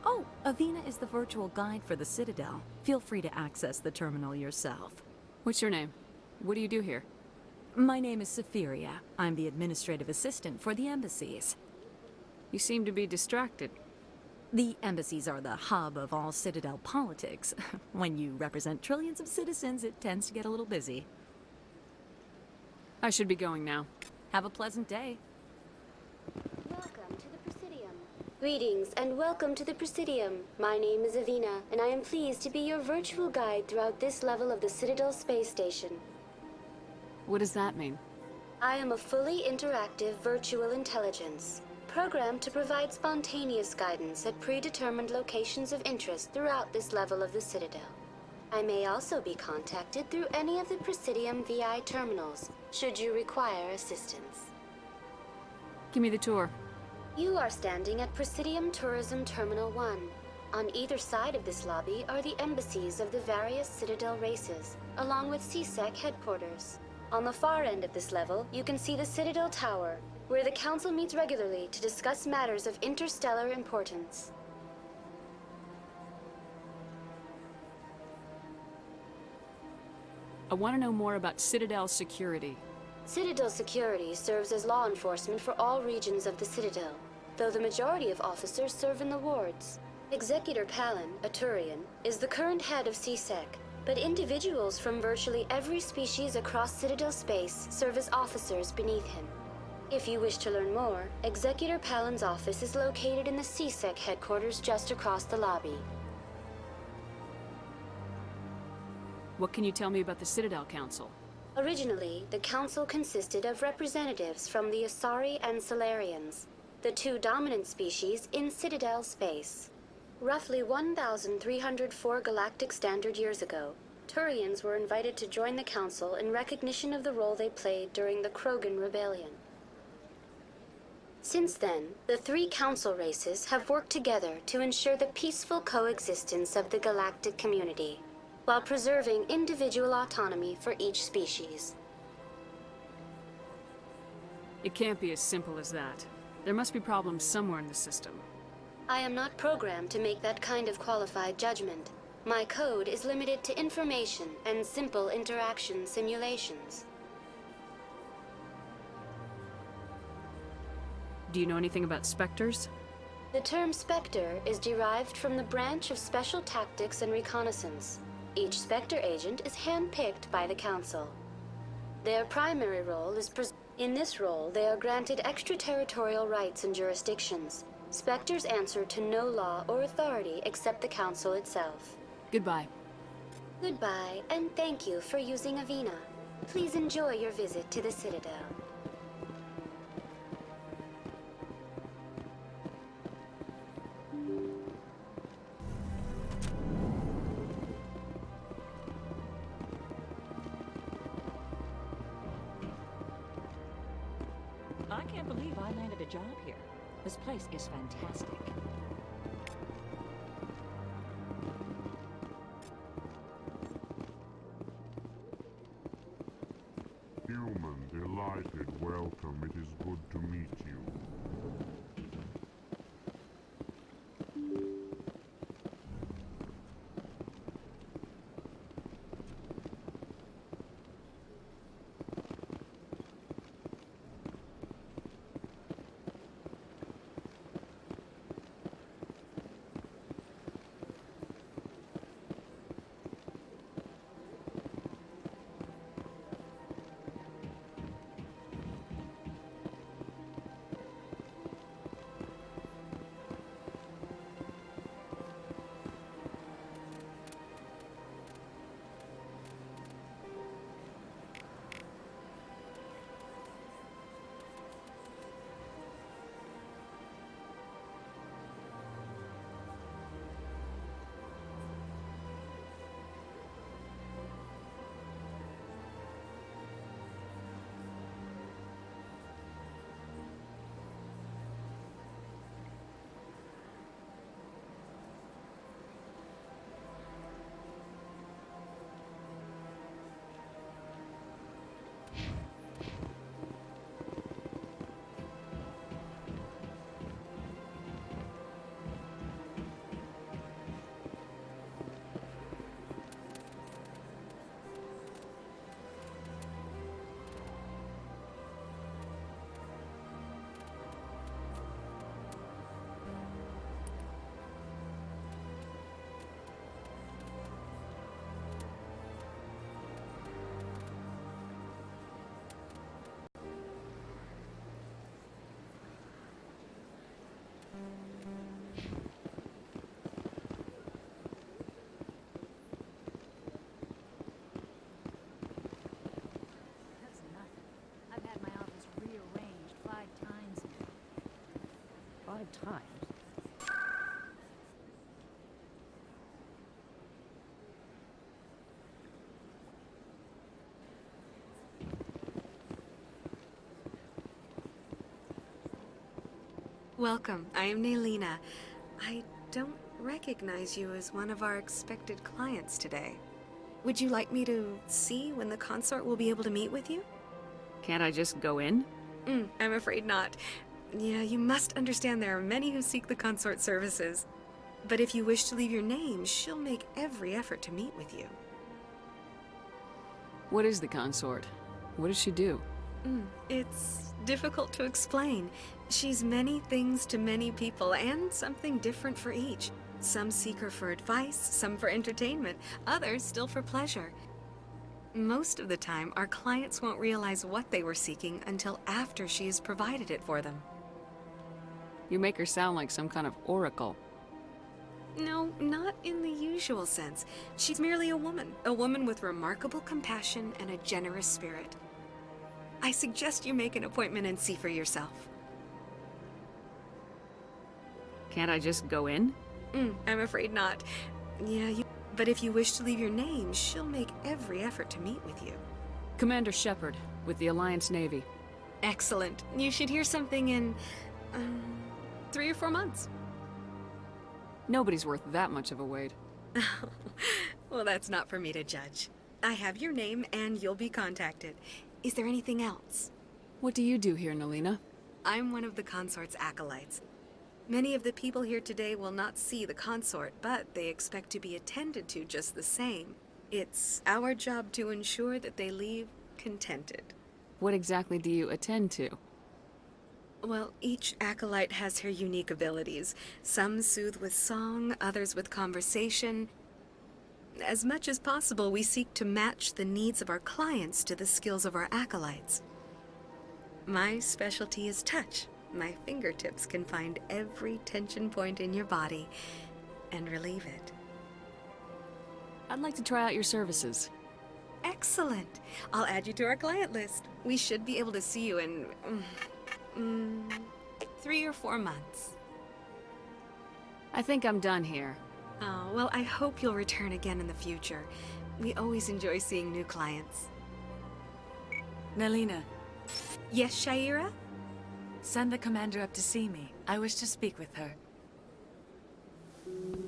Oh, Avina is the virtual guide for the Citadel. Feel free to access the terminal yourself. What's your name? What do you do here? My name is Safiria. I'm the administrative assistant for the embassies. You seem to be distracted. The embassies are the hub of all Citadel politics. When you represent trillions of citizens, it tends to get a little busy. I should be going now. Have a pleasant day. Welcome to the Presidium. Greetings and welcome to the Presidium. My name is Avina, and I am pleased to be your virtual guide throughout this level of the Citadel space station. What does that mean? I am a fully interactive virtual intelligence, programmed to provide spontaneous guidance at predetermined locations of interest throughout this level of the Citadel. I may also be contacted through any of the Presidium VI terminals, should you require assistance. Give me the tour. You are standing at Presidium Tourism Terminal 1. On either side of this lobby are the embassies of the various Citadel races, along with CSEC headquarters. On the far end of this level, you can see the Citadel Tower, where the Council meets regularly to discuss matters of interstellar importance. I want to know more about Citadel security. Citadel security serves as law enforcement for all regions of the Citadel, though the majority of officers serve in the wards. Executor Palin, a Turian, is the current head of CSEC, but individuals from virtually every species across Citadel space serve as officers beneath him. If you wish to learn more, Executor Palin's office is located in the CSEC headquarters just across the lobby. What can you tell me about the Citadel Council? Originally, the Council consisted of representatives from the Asari and Solarians, the two dominant species in Citadel space. Roughly 1,304 galactic standard years ago, Turians were invited to join the Council in recognition of the role they played during the Krogan Rebellion. Since then, the three Council races have worked together to ensure the peaceful coexistence of the galactic community, while preserving individual autonomy for each species. It can't be as simple as that. There must be problems somewhere in the system. I am not programmed to make that kind of qualified judgment. My code is limited to information and simple interaction simulations. Do you know anything about Spectres? The term Spectre is derived from the branch of Special Tactics and Reconnaissance. Each Spectre agent is handpicked by the Council. Their primary role is in this role, they are granted extraterritorial rights and jurisdictions. Spectres answer to no law or authority except the Council itself. Goodbye. Goodbye, and thank you for using Avena. Please enjoy your visit to the Citadel. I can't believe I landed a job here. This place is fantastic. Human, delighted, welcome. It is good to meet you. That's nothing. I've had my office rearranged 5 times now. 5 times? Welcome. I am Naylina. I don't recognize you as one of our expected clients today. Would you like me to see when the consort will be able to meet with you? Can't I just go in? I'm afraid not. Yeah, you must understand there are many who seek the consort services. But if you wish to leave your name, she'll make every effort to meet with you. What is the consort? What does she do? It's difficult to explain. She's many things to many people, and something different for each. Some seek her for advice, some for entertainment, others still for pleasure. Most of the time, our clients won't realize what they were seeking until after she has provided it for them. You make her sound like some kind of oracle. No, not in the usual sense. She's merely a woman with remarkable compassion and a generous spirit. I suggest you make an appointment and see for yourself. Can't I just go in? I'm afraid not. Yeah, but if you wish to leave your name, she'll make every effort to meet with you. Commander Shepard, with the Alliance Navy. Excellent. You should hear something in, 3 or 4 months. Nobody's worth that much of a wait. Well, that's not for me to judge. I have your name and you'll be contacted. Is there anything else? What do you do here, Naylina? I'm one of the consort's acolytes. Many of the people here today will not see the consort, but they expect to be attended to just the same. It's our job to ensure that they leave contented. What exactly do you attend to? Well, each acolyte has her unique abilities. Some soothe with song, others with conversation. As much as possible, we seek to match the needs of our clients to the skills of our acolytes. My specialty is touch. My fingertips can find every tension point in your body and relieve it. I'd like to try out your services. Excellent. I'll add you to our client list. We should be able to see you in 3 or 4 months. I think I'm done here. Oh, well, I hope you'll return again in the future. We always enjoy seeing new clients. Nelina. Yes, Shaira? Send the commander up to see me. I wish to speak with her.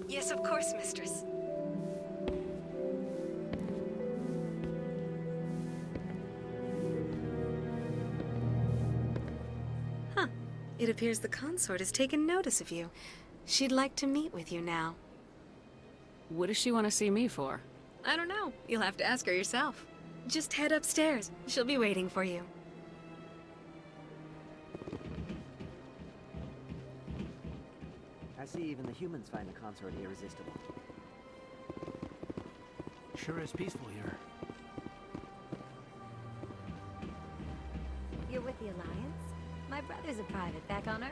Yes, of course, mistress. Huh. It appears the consort has taken notice of you. She'd like to meet with you now. What does she want to see me for? I don't know. You'll have to ask her yourself. Just head upstairs. She'll be waiting for you. I see even the humans find the consort irresistible. Sure is peaceful here. You're with the Alliance? My brother's a private back on Earth.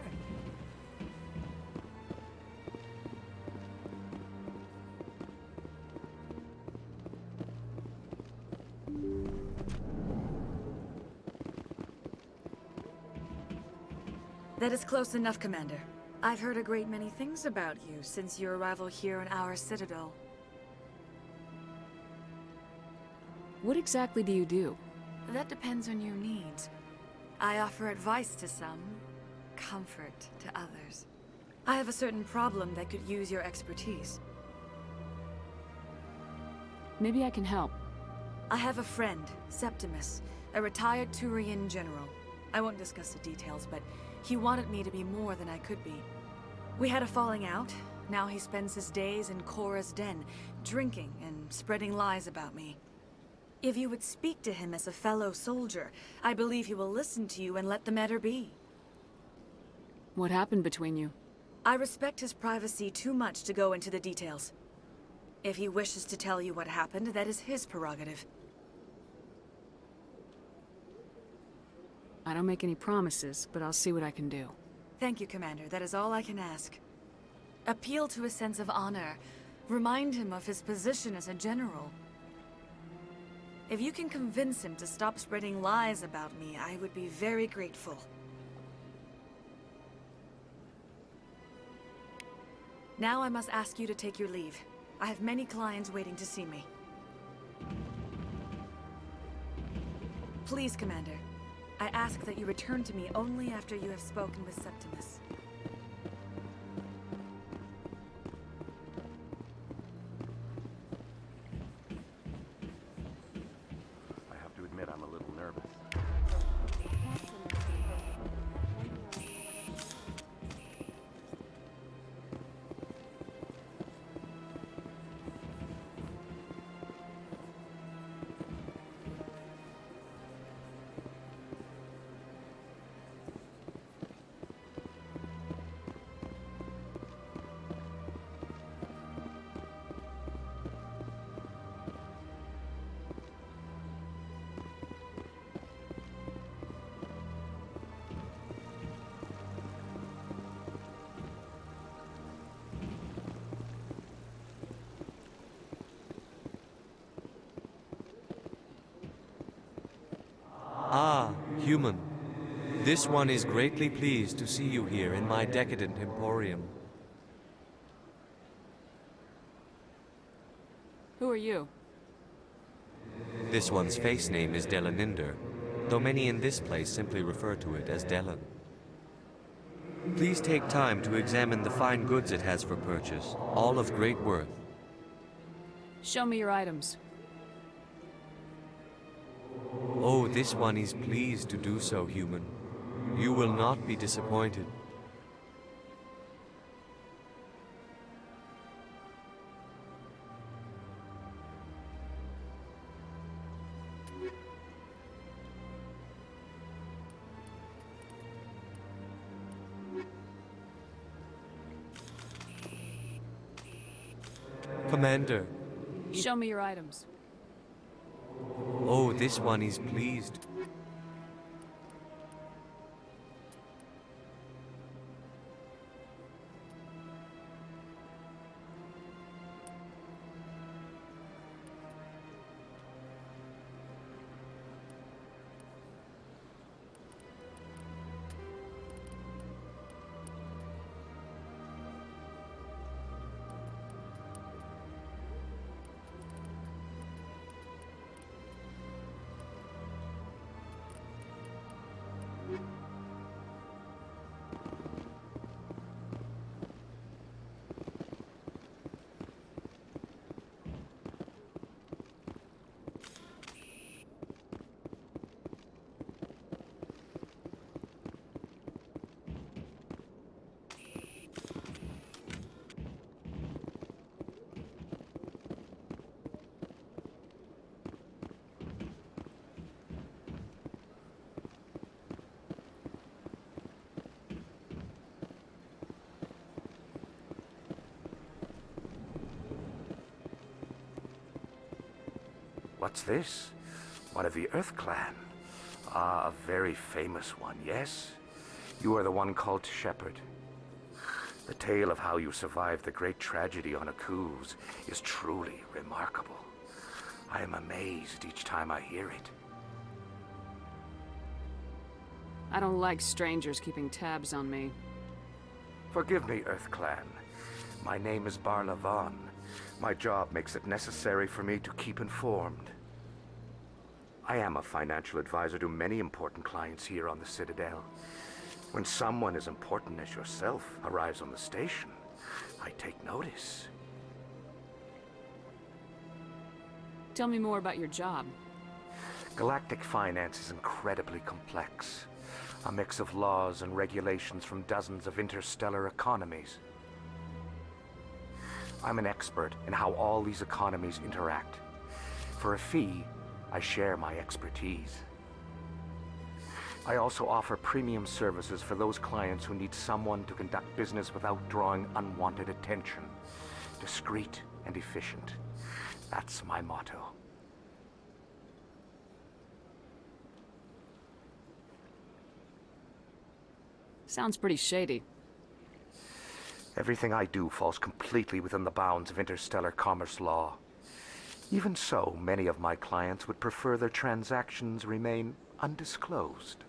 That is close enough, Commander. I've heard a great many things about you since your arrival here in our citadel. What exactly do you do? That depends on your needs. I offer advice to some, comfort to others. I have a certain problem that could use your expertise. Maybe I can help. I have a friend, Septimus, a retired Turian general. I won't discuss the details, but he wanted me to be more than I could be. We had a falling out. Now he spends his days in Korra's den, drinking and spreading lies about me. If you would speak to him as a fellow soldier, I believe he will listen to you and let the matter be. What happened between you? I respect his privacy too much to go into the details. If he wishes to tell you what happened, that is his prerogative. I don't make any promises, but I'll see what I can do. Thank you, Commander. That is all I can ask. Appeal to a sense of honor. Remind him of his position as a general. If you can convince him to stop spreading lies about me, I would be very grateful. Now I must ask you to take your leave. I have many clients waiting to see me. Please, Commander. I ask that you return to me only after you have spoken with Septimus. I have to admit I'm a little nervous. Ah, human. This one is greatly pleased to see you here in my decadent emporium. Who are you? This one's face name is Delaninder, though many in this place simply refer to it as Delan. Please take time to examine the fine goods it has for purchase, all of great worth. Show me your items. Oh, this one is pleased to do so, human. You will not be disappointed. Commander. Show me your items. Oh, this one is pleased. What's this? One of the Earth Clan. Ah, a very famous one, yes? You are the one called Shepherd. The tale of how you survived the great tragedy on Akuz is truly remarkable. I am amazed each time I hear it. I don't like strangers keeping tabs on me. Forgive me, Earth Clan. My name is Barla Vaughn. My job makes it necessary for me to keep informed. I am a financial advisor to many important clients here on the Citadel. When someone as important as yourself arrives on the station, I take notice. Tell me more about your job. Galactic finance is incredibly complex. A mix of laws and regulations from dozens of interstellar economies. I'm an expert in how all these economies interact. For a fee, I share my expertise. I also offer premium services for those clients who need someone to conduct business without drawing unwanted attention. Discreet and efficient. That's my motto. Sounds pretty shady. Everything I do falls completely within the bounds of interstellar commerce law. Even so, many of my clients would prefer their transactions remain undisclosed.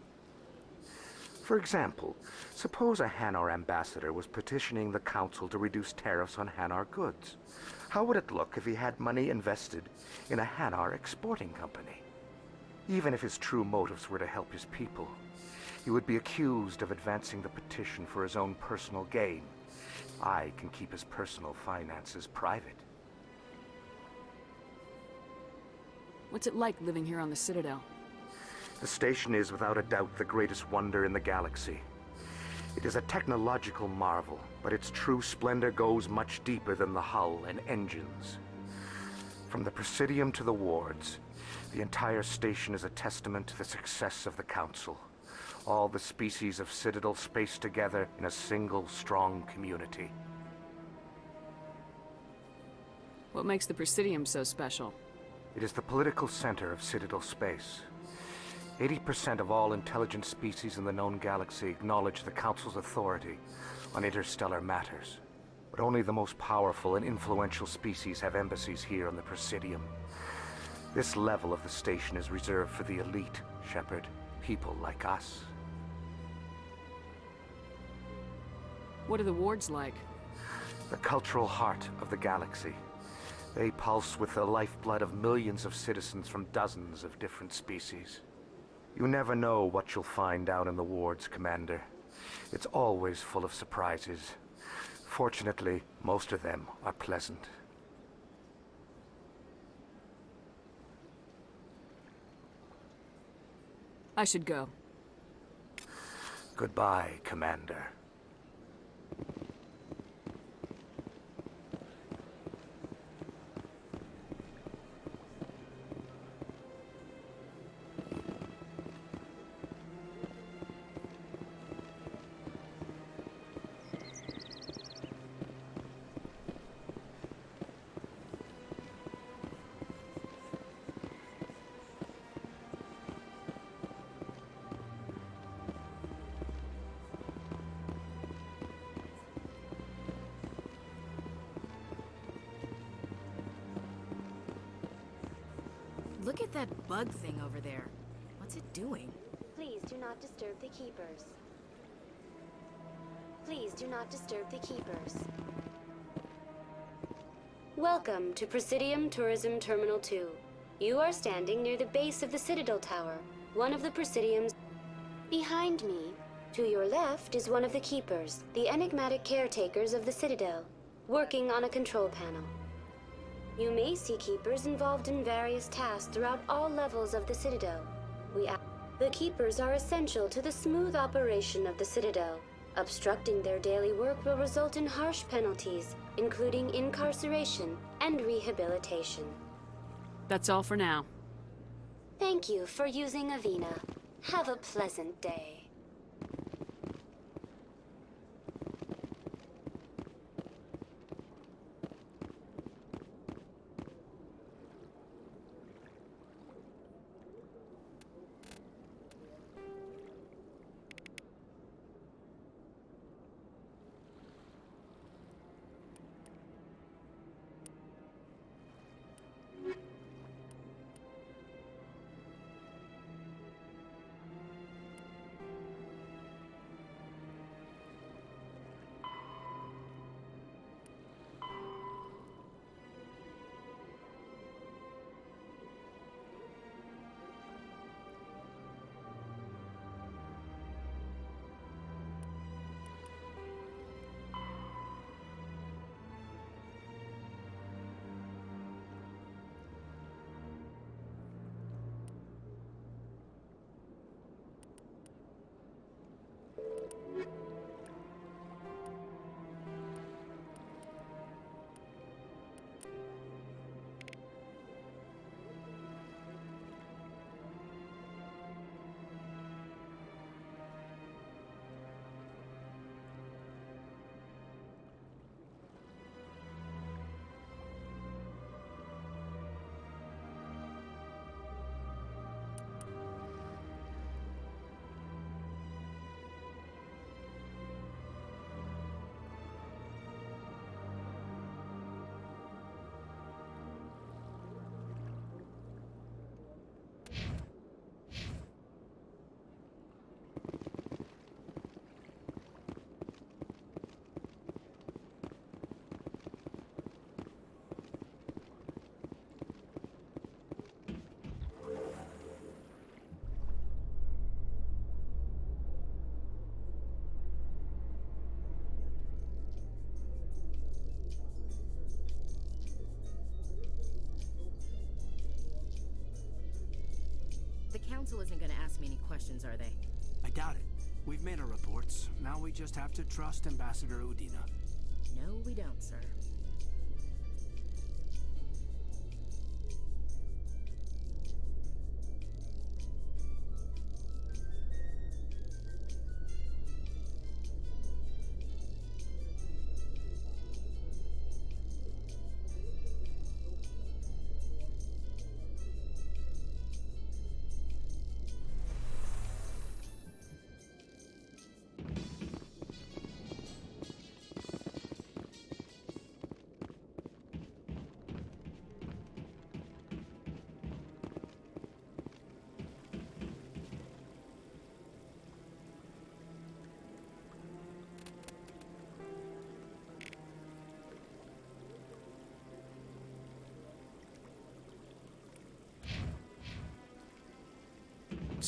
For example, suppose a Hanar ambassador was petitioning the council to reduce tariffs on Hanar goods. How would it look if he had money invested in a Hanar exporting company? Even if his true motives were to help his people, he would be accused of advancing the petition for his own personal gain. I can keep his personal finances private. What's it like living here on the Citadel? The station is without a doubt the greatest wonder in the galaxy. It is a technological marvel, but its true splendor goes much deeper than the hull and engines. From the Presidium to the wards, the entire station is a testament to the success of the Council. All the species of Citadel spaced together in a single, strong community. What makes the Presidium so special? It is the political center of Citadel space. 80% of all intelligent species in the known galaxy acknowledge the Council's authority on interstellar matters. But only the most powerful and influential species have embassies here on the Presidium. This level of the station is reserved for the elite, Shepard. People like us. What are the wards like? The cultural heart of the galaxy. They pulse with the lifeblood of millions of citizens from dozens of different species. You never know what you'll find down in the wards, Commander. It's always full of surprises. Fortunately, most of them are pleasant. I should go. Goodbye, Commander. Look at that bug thing over there. What's it doing? Please do not disturb the keepers. Please do not disturb the keepers. Welcome to Presidium Tourism Terminal 2. You are standing near the base of the Citadel Tower, one of the Presidium's... Behind me, to your left, is one of the keepers, the enigmatic caretakers of the Citadel, working on a control panel. You may see keepers involved in various tasks throughout all levels of the Citadel. The keepers are essential to the smooth operation of the Citadel. Obstructing their daily work will result in harsh penalties, including incarceration and rehabilitation. That's all for now. Thank you for using Avina. Have a pleasant day. Council isn't gonna ask me any questions, are they? I doubt it. We've made our reports. Now we just have to trust Ambassador Udina. No, we don't, sir.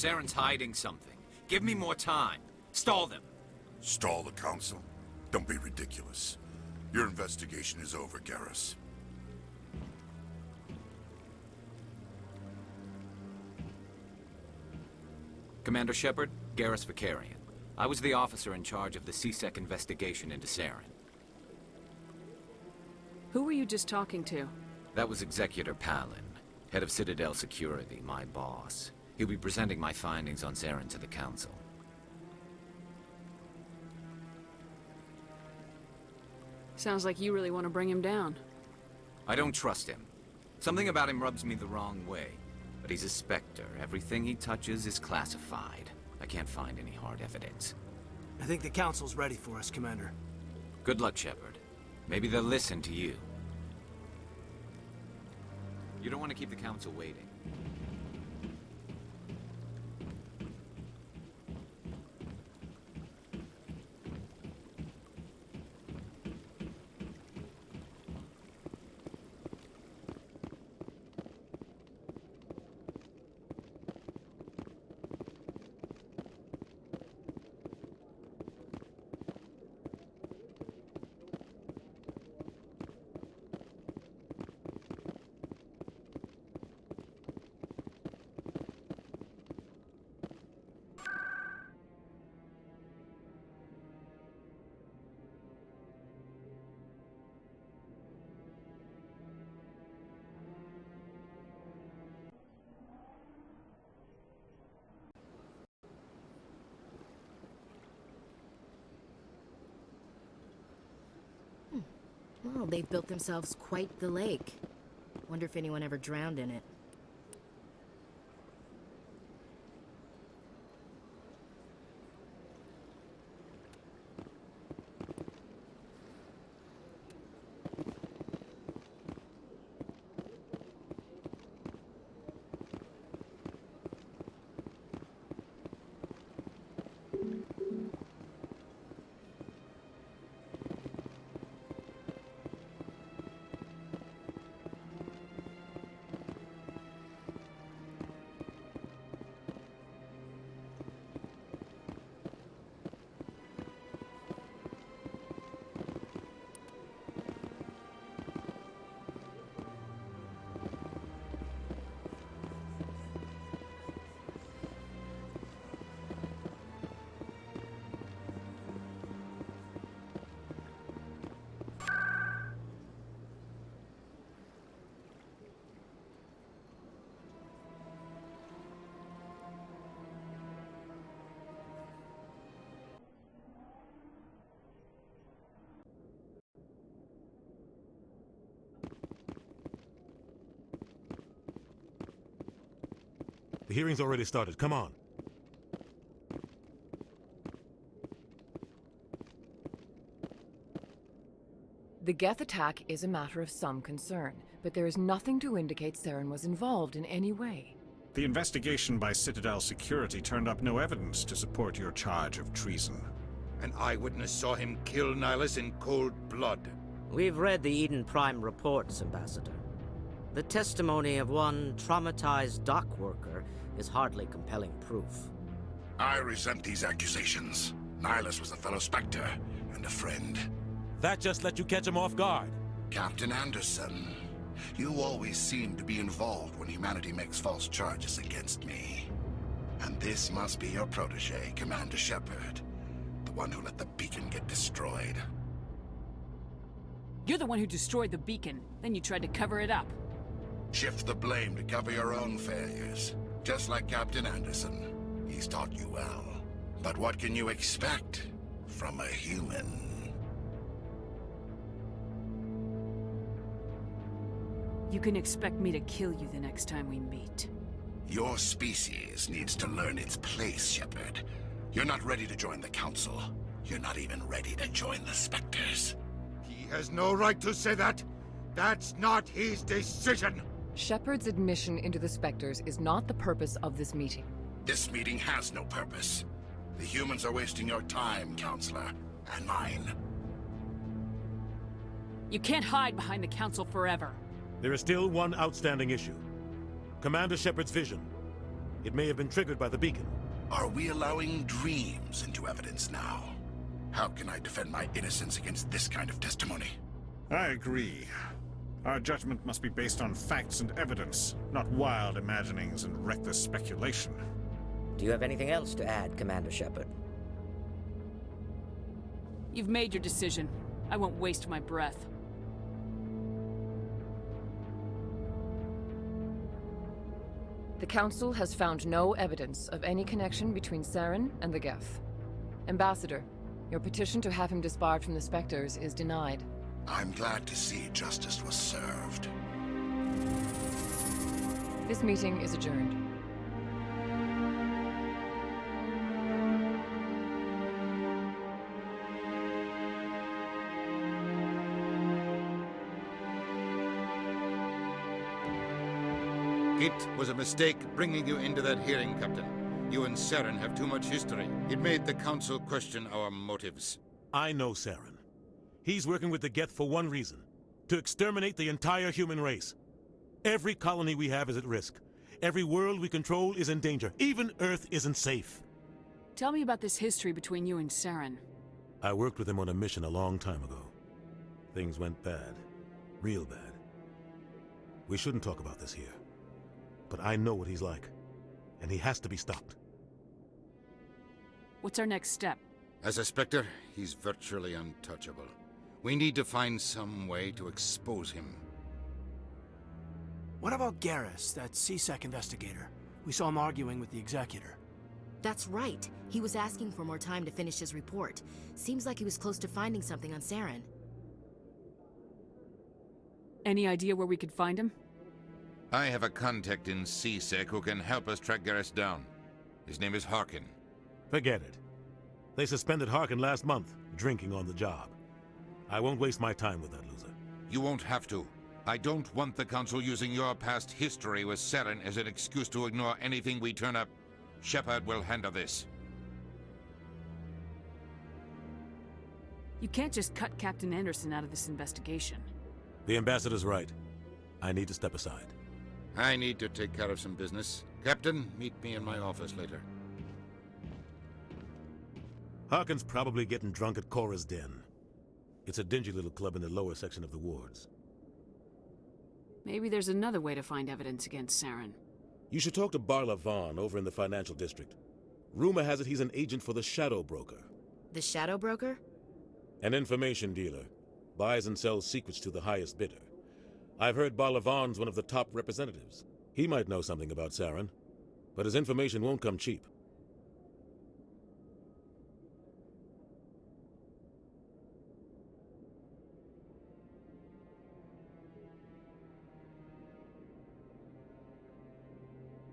Saren's hiding something. Give me more time. Stall them. Stall the Council? Don't be ridiculous. Your investigation is over, Garrus. Commander Shepard, Garrus Vicarian. I was the officer in charge of the CSEC investigation into Saren. Who were you just talking to? That was Executor Palin, head of Citadel Security, my boss. He'll be presenting my findings on Saren to the Council. Sounds like you really want to bring him down. I don't trust him. Something about him rubs me the wrong way. But he's a Spectre. Everything he touches is classified. I can't find any hard evidence. I think the Council's ready for us, Commander. Good luck, Shepard. Maybe they'll listen to you. You don't want to keep the Council waiting. Well, they've built themselves quite the lake. Wonder if anyone ever drowned in it. The hearing's already started. Come on. The Geth attack is a matter of some concern, but there is nothing to indicate Saren was involved in any way. The investigation by Citadel Security turned up no evidence to support your charge of treason. An eyewitness saw him kill Nihilus in cold blood. We've read the Eden Prime reports, Ambassador. The testimony of one traumatized dock worker is hardly compelling proof. I resent these accusations. Nihilus was a fellow Spectre and a friend. That just let you catch him off guard. Captain Anderson, you always seem to be involved when humanity makes false charges against me. And this must be your protege, Commander Shepard. The one who let the beacon get destroyed. You're the one who destroyed the beacon, then you tried to cover it up. Shift the blame to cover your own failures. Just like Captain Anderson. He's taught you well. But what can you expect from a human? You can expect me to kill you the next time we meet. Your species needs to learn its place, Shepard. You're not ready to join the Council. You're not even ready to join the Spectres. He has no right to say that. That's not his decision. Shepard's admission into the Spectres is not the purpose of this meeting. This meeting has no purpose. The humans are wasting your time, Counselor, and mine. You can't hide behind the Council forever. There is still one outstanding issue. Commander Shepard's vision. It may have been triggered by the beacon. Are we allowing dreams into evidence now? How can I defend my innocence against this kind of testimony? I agree. Our judgment must be based on facts and evidence, not wild imaginings and reckless speculation. Do you have anything else to add, Commander Shepard? You've made your decision. I won't waste my breath. The Council has found no evidence of any connection between Saren and the Geth. Ambassador, your petition to have him disbarred from the Spectres is denied. I'm glad to see justice was served. This meeting is adjourned. It was a mistake bringing you into that hearing, Captain. You and Saren have too much history. It made the Council question our motives. I know Saren. He's working with the Geth for one reason. To exterminate the entire human race. Every colony we have is at risk. Every world we control is in danger. Even Earth isn't safe. Tell me about this history between you and Saren. I worked with him on a mission a long time ago. Things went bad. Real bad. We shouldn't talk about this here. But I know what he's like. And he has to be stopped. What's our next step? As a Spectre, he's virtually untouchable. We need to find some way to expose him. What about Garrus, that CSEC investigator? We saw him arguing with the Executor. That's right. He was asking for more time to finish his report. Seems like he was close to finding something on Saren. Any idea where we could find him? I have a contact in CSEC who can help us track Garrus down. His name is Harkin. Forget it. They suspended Harkin last month, drinking on the job. I won't waste my time with that loser. You won't have to. I don't want the Council using your past history with Saren as an excuse to ignore anything we turn up. Shepard will handle this. You can't just cut Captain Anderson out of this investigation. The Ambassador's right. I need to step aside. I need to take care of some business. Captain, meet me in my office later. Harkin's probably getting drunk at Cora's Den. It's a dingy little club in the lower section of the wards. Maybe there's another way to find evidence against Saren. You should talk to Barla Vaughn over in the financial district. Rumor has it he's an agent for the Shadow Broker. The Shadow Broker? An information dealer. Buys and sells secrets to the highest bidder. I've heard Barla Vaughn's one of the top representatives. He might know something about Saren, but his information won't come cheap.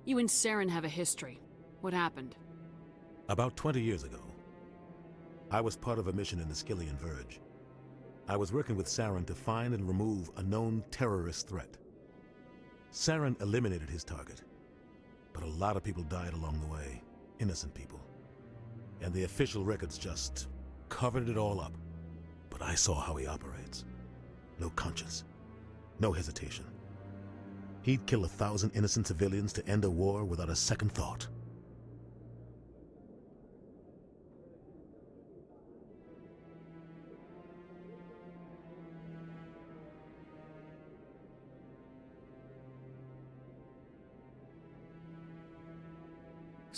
You and Saren have a history. What happened? About 20 years ago, I was part of a mission in the Skillian Verge. I was working with Saren to find and remove a known terrorist threat. Saren eliminated his target, but a lot of people died along the way, innocent people. And the official records just covered it all up. But I saw how he operates. No conscience, no hesitation. He'd kill 1,000 innocent civilians to end a war without a second thought.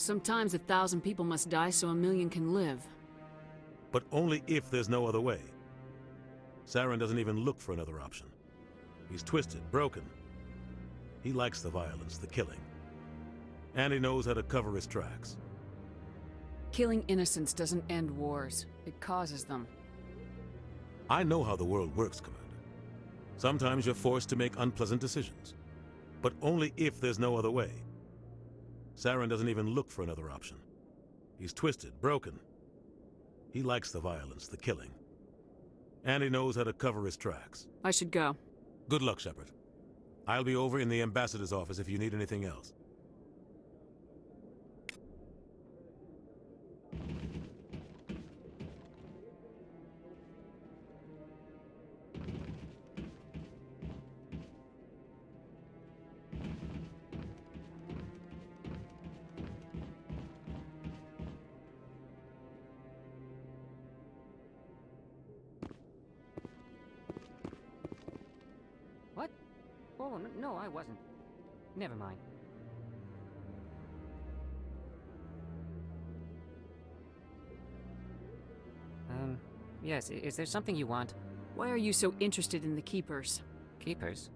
Sometimes 1,000 people must die so 1,000,000 can live. But only if there's no other way. Saren doesn't even look for another option. He's twisted, broken. He likes the violence, the killing. And he knows how to cover his tracks. Killing innocents doesn't end wars. It causes them. I know how the world works, Commander. Sometimes you're forced to make unpleasant decisions. But only if there's no other way. Saren doesn't even look for another option. He's twisted, broken. He likes the violence, the killing. And he knows how to cover his tracks. I should go. Good luck, Shepard. I'll be over in the ambassador's office if you need anything else. What? Oh, no, I wasn't. Never mind. Yes, is there something you want? Why are you so interested in the Keepers? Keepers?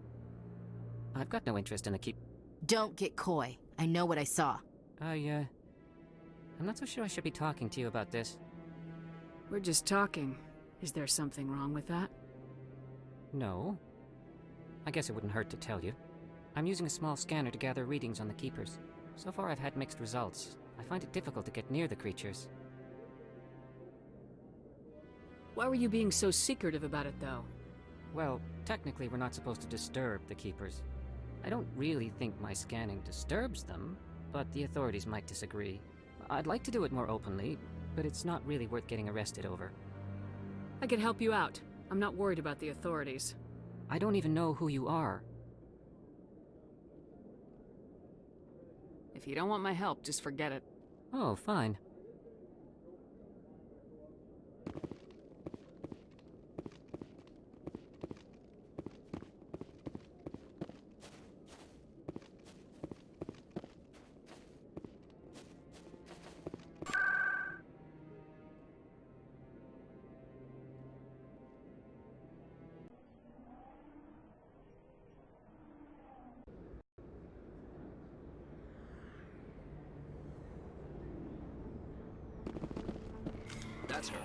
I've got no interest in the Don't get coy. I know what I saw. I'm not so sure I should be talking to you about this. We're just talking. Is there something wrong with that? No. I guess it wouldn't hurt to tell you. I'm using a small scanner to gather readings on the Keepers. So far I've had mixed results. I find it difficult to get near the creatures. Why were you being so secretive about it, though? Well, technically we're not supposed to disturb the Keepers. I don't really think my scanning disturbs them, but the authorities might disagree. I'd like to do it more openly, but it's not really worth getting arrested over. I could help you out. I'm not worried about the authorities. I don't even know who you are. If you don't want my help, just forget it. Oh, fine. That's her.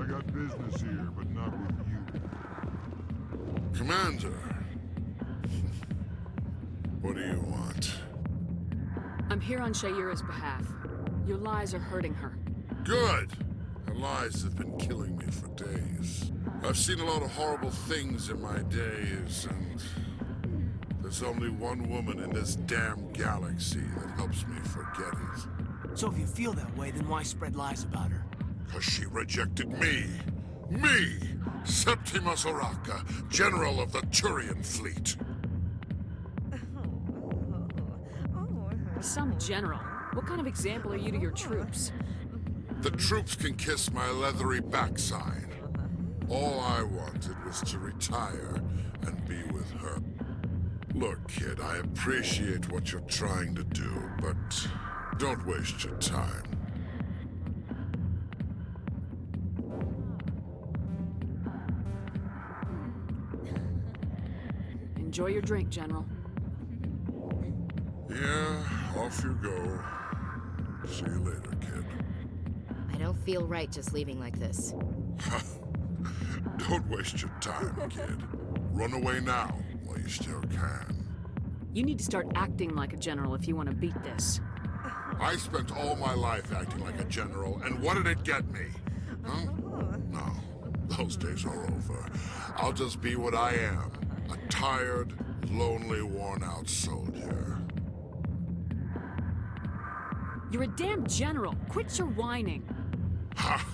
I got business here, but not with you. Commander. What do you want? I'm here on Shaira's behalf. Your lies are hurting her. Good! Her lies have been killing me for days. I've seen a lot of horrible things in my days, and there's only one woman in this damn galaxy that helps me forget it. So if you feel that way, then why spread lies about her? 'Cause she rejected me! Me! Septimus Oraka, General of the Turian Fleet! Some general. What kind of example are you to your troops? The troops can kiss my leathery backside. All I wanted was to retire and be with her. Look, kid, I appreciate what you're trying to do, but don't waste your time. Enjoy your drink, General. Yeah, off you go. See you later, kid. I don't feel right just leaving like this. Don't waste your time, kid. Run away now, while you still can. You need to start acting like a general if you want to beat this. I spent all my life acting like a general, and what did it get me? Huh? No, those days are over. I'll just be what I am. A tired, lonely, worn-out soldier. You're a damn general. Quit your whining. Ha!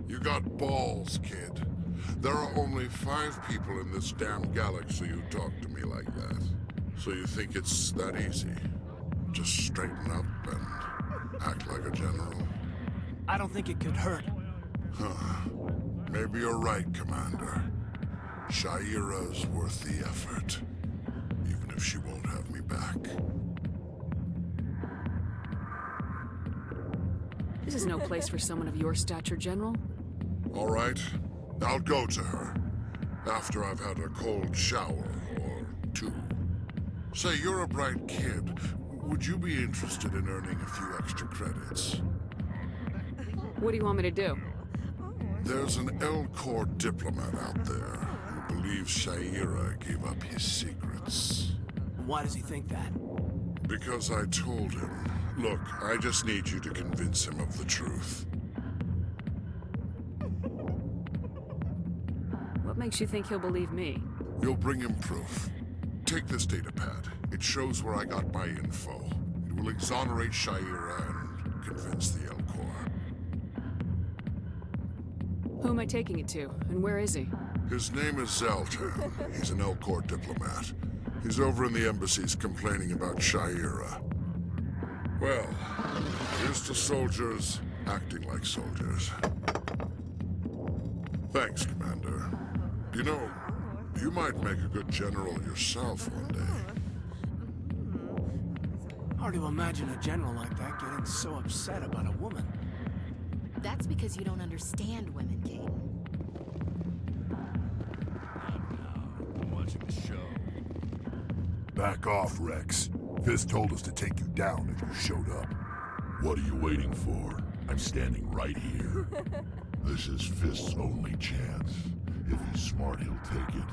You got balls, kid. There are only 5 people in this damn galaxy who talk to me like that. So you think it's that easy? Just straighten up and act like a general? I don't think it could hurt. Huh. Maybe you're right, Commander. Shaira's worth the effort. Even if she won't have me back. This is no place for someone of your stature, General. All right. I'll go to her. After I've had a cold shower or 2. Say, you're a bright kid. Would you be interested in earning a few extra credits? What do you want me to do? There's an L-Corps diplomat out there who believes Shaira gave up his secrets. Why does he think that? Because I told him. Look, I just need you to convince him of the truth. What makes you think he'll believe me? You'll bring him proof. Take this datapad. It shows where I got my info. It will exonerate Shaira and convince the L-Corps. Who am I taking it to, and where is he? His name is Zaltan. He's an L-Corps diplomat. He's over in the embassies complaining about Shaira. Well, here's to soldiers acting like soldiers. Thanks, Commander. You know, you might make a good general yourself one day. Hard to imagine a general like that getting so upset about a woman. That's because you don't understand women, Caden. I'm watching the show. Back off, Rex. Fist told us to take you down if you showed up. What are you waiting for? I'm standing right here. This is Fist's only chance. If he's smart, he'll take it.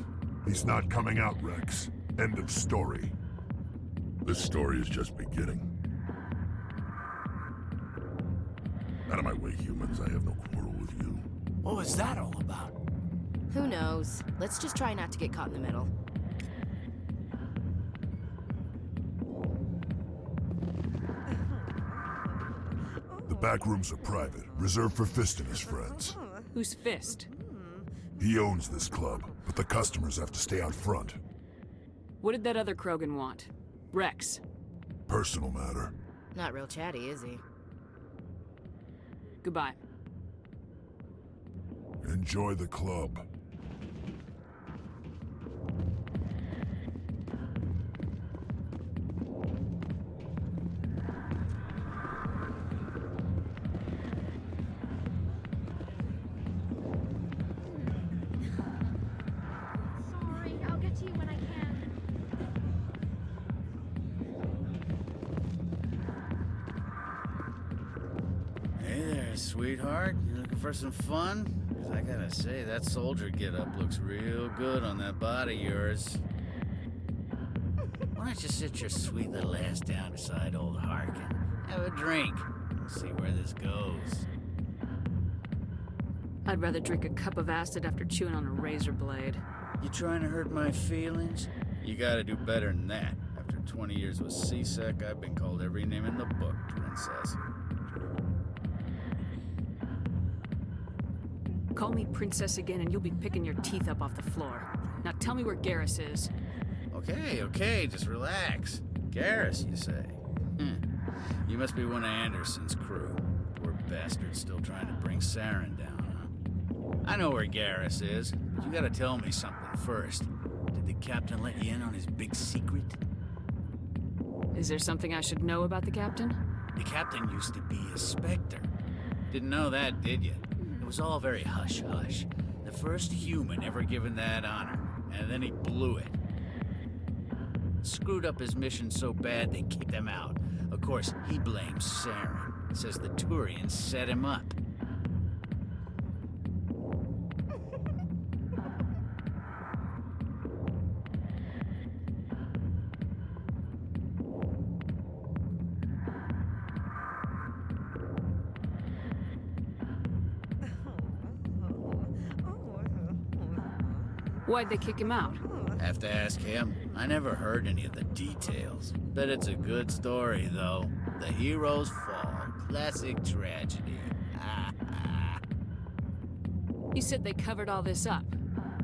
He's not coming out, Rex. End of story. This story is just beginning. Out of my way, humans. I have no quarrel with you. What was that all about? Who knows? Let's just try not to get caught in the middle. The back rooms are private, reserved for Fist and his friends. Who's Fist? He owns this club, but the customers have to stay out front. What did that other Krogan want? Rex. Personal matter. Not real chatty, is he? Goodbye. Enjoy the club. Sorry, I'll get to you when I can. Hey there, sweetheart. You looking for some fun? 'Cause I gotta say, that soldier get-up looks real good on that body of yours. Why don't you sit your sweet little ass down beside old Harkin? Have a drink. We'll see where this goes. I'd rather drink a cup of acid after chewing on a razor blade. You trying to hurt my feelings? You gotta do better than that. After 20 years with C-Sec, I've been called every name in the book, princess. Call me princess again and you'll be picking your teeth up off the floor. Now tell me where Garrus is. Okay, just relax. Garrus, you say? You must be one of Anderson's crew. Poor bastard still trying to bring Saren down, huh? I know where Garrus is, but you gotta tell me something first. Did the captain let you in on his big secret? Is there something I should know about the captain? The captain used to be a Spectre. Didn't know that, did you? It was all very hush-hush. The first human ever given that honor, and then he blew it. Screwed up his mission so bad they kicked him out. Of course, he blames Saren. Says the Turians set him up. Why'd they kick him out? Have to ask him. I never heard any of the details. Bet it's a good story, though. The heroes fall. Classic tragedy. You said they covered all this up.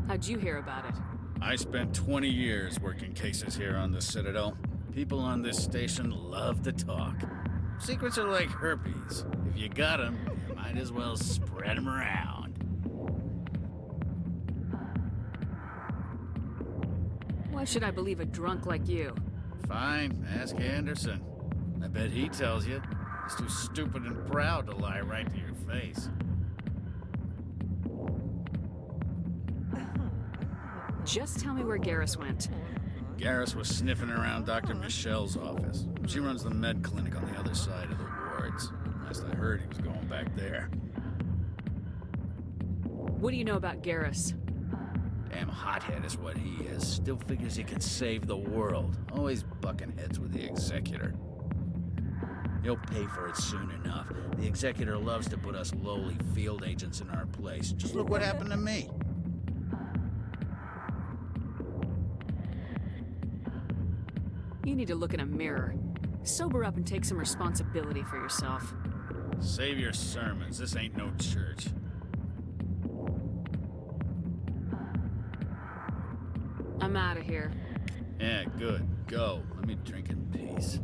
How'd you hear about it? I spent 20 years working cases here on the Citadel. People on this station love to talk. Secrets are like herpes. If you got them, you might as well spread them around. Why should I believe a drunk like you? Fine, ask Anderson. I bet he tells you. He's too stupid and proud to lie right to your face. Just tell me where Garrus went. Garrus was sniffing around Dr. Michelle's office. She runs the med clinic on the other side of the wards. Last I heard, he was going back there. What do you know about Garrus? Damn hothead is what he is. Still figures he can save the world. Always bucking heads with the Executor. He'll pay for it soon enough. The Executor loves to put us lowly field agents in our place. Just look what happened to me. You need to look in a mirror. Sober up and take some responsibility for yourself. Save your sermons. This ain't no church. I'm out of here. Yeah, good. Go. Let me drink in peace.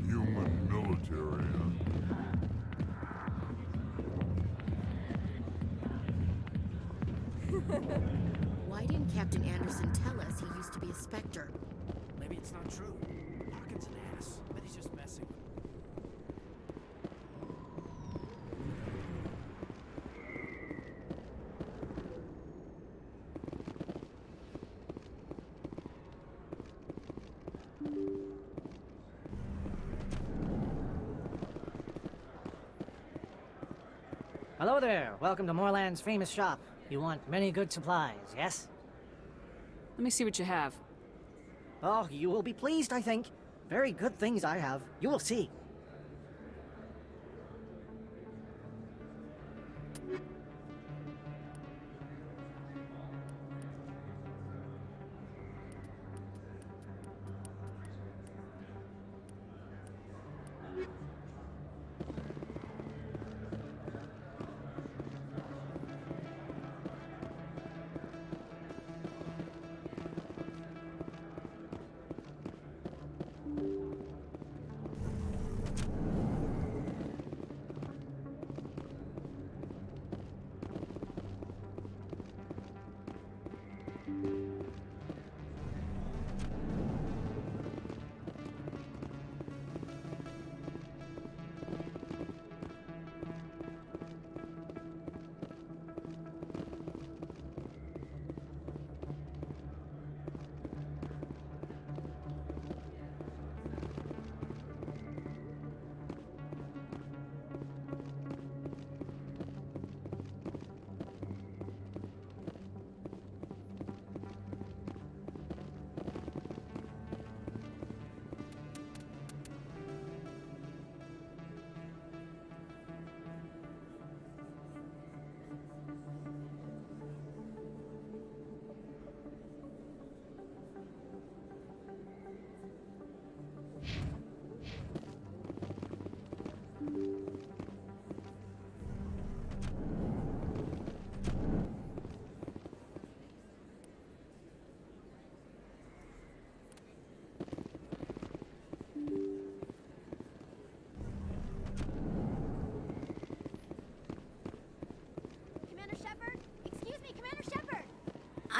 Human military, Why didn't Captain Anderson tell us he used to be a Spectre? Maybe it's not true. Harkin's an ass, but he's just messing. Hello there. Welcome to Moorland's famous shop. You want many good supplies, yes? Let me see what you have. Oh, you will be pleased, I think. Very good things I have. You will see.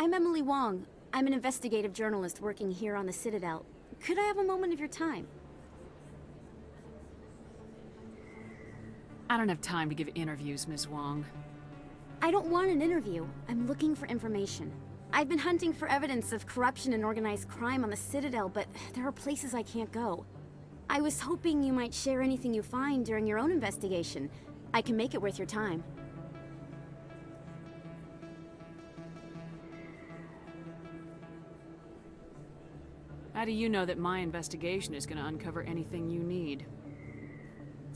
I'm Emily Wong. I'm an investigative journalist working here on the Citadel. Could I have a moment of your time? I don't have time to give interviews, Ms. Wong. I don't want an interview. I'm looking for information. I've been hunting for evidence of corruption and organized crime on the Citadel, but there are places I can't go. I was hoping you might share anything you find during your own investigation. I can make it worth your time. How do you know that my investigation is going to uncover anything you need?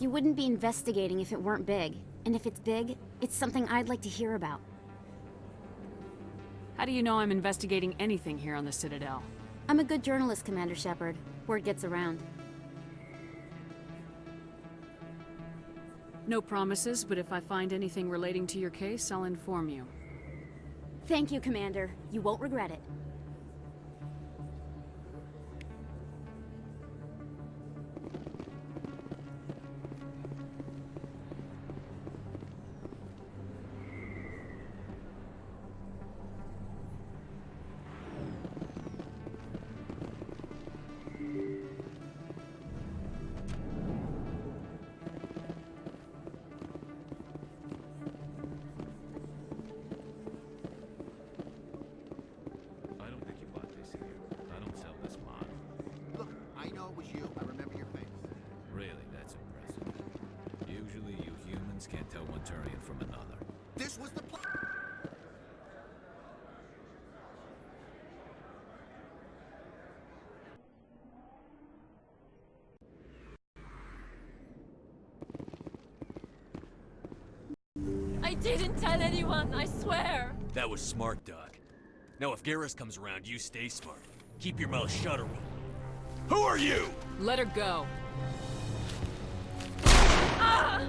You wouldn't be investigating if it weren't big. And if it's big, it's something I'd like to hear about. How do you know I'm investigating anything here on the Citadel? I'm a good journalist, Commander Shepard. Word gets around. No promises, but if I find anything relating to your case, I'll inform you. Thank you, Commander. You won't regret it. I don't think you bought this here. I don't sell this model. Look, I know it was you. I remember your face. Really, that's impressive. Usually you humans can't tell one Turian from another. This was the plan. I didn't tell anyone, I swear! That was smart, Doc. Now if Garrus comes around, you stay smart. Keep your mouth shut or Who are you? Let her go. Ah!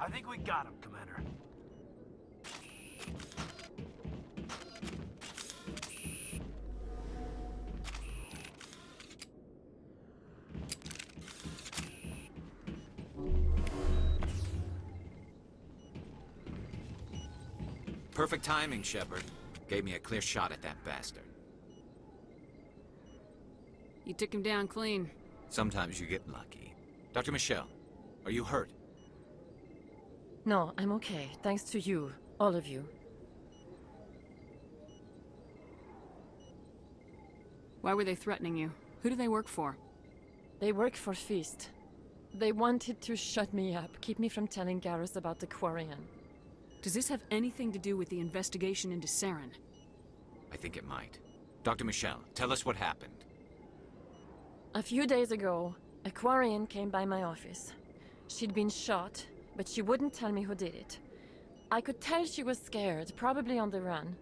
I think we got him, Commander. Perfect timing, Shepard. Gave me a clear shot at that bastard. You took him down clean. Sometimes you get lucky. Dr. Michelle, are you hurt? No, I'm okay. Thanks to you. All of you. Why were they threatening you? Who do they work for? They work for Feast. They wanted to shut me up, keep me from telling Garrus about the Quarian. Does this have anything to do with the investigation into Saren? I think it might. Dr. Michelle, tell us what happened. A few days ago, a Quarian came by my office. She'd been shot, but she wouldn't tell me who did it. I could tell she was scared, probably on the run.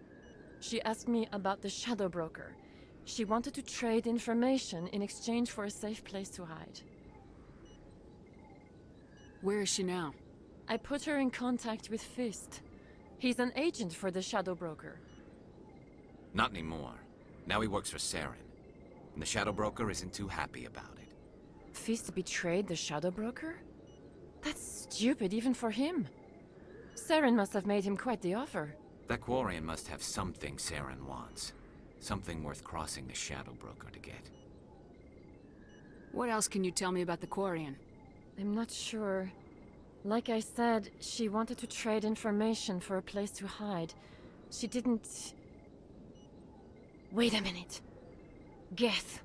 She asked me about the Shadow Broker. She wanted to trade information in exchange for a safe place to hide. Where is she now? I put her in contact with Fist. He's an agent for the Shadow Broker. Not anymore. Now he works for Saren. And the Shadow Broker isn't too happy about it. Fist betrayed the Shadow Broker? That's stupid even for him. Saren must have made him quite the offer. That Quarian must have something Saren wants. Something worth crossing the Shadow Broker to get. What else can you tell me about the Quarian? I'm not sure. Like I said, she wanted to trade information for a place to hide. She didn't... Wait a minute. Geth.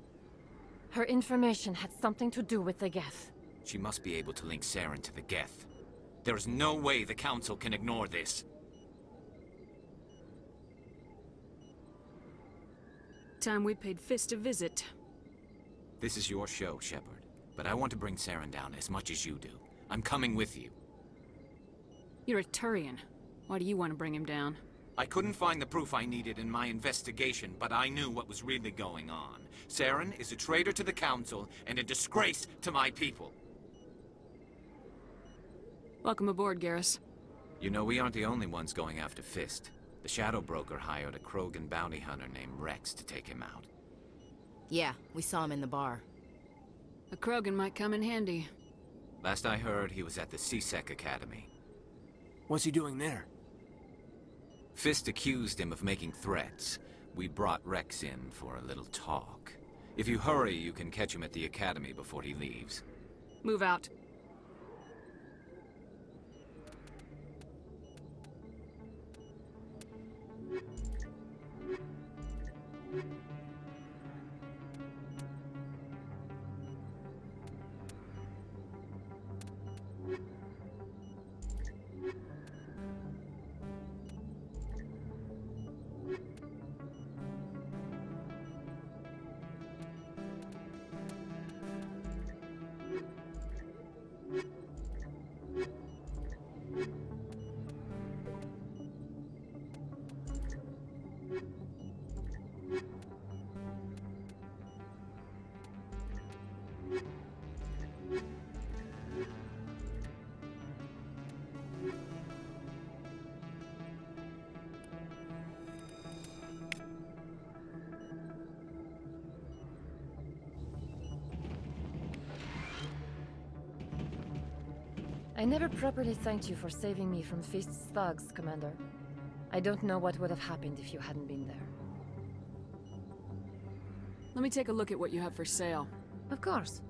Her information had something to do with the Geth. She must be able to link Saren to the Geth. There's no way the Council can ignore this. Time we paid Fist a visit. This is your show, Shepard. But I want to bring Saren down as much as you do. I'm coming with you. You're a Turian. Why do you want to bring him down? I couldn't find the proof I needed in my investigation, but I knew what was really going on. Saren is a traitor to the Council and a disgrace to my people. Welcome aboard, Garrus. You know, we aren't the only ones going after Fist. The Shadow Broker hired a Krogan bounty hunter named Rex to take him out. Yeah, we saw him in the bar. A Krogan might come in handy. Last I heard, he was at the CSEC Academy. What's he doing there? Fist accused him of making threats. We brought Rex in for a little talk. If you hurry, you can catch him at the Academy before he leaves. Move out. I never properly thanked you for saving me from Fist's thugs, Commander. I don't know what would have happened if you hadn't been there. Let me take a look at what you have for sale. Of course.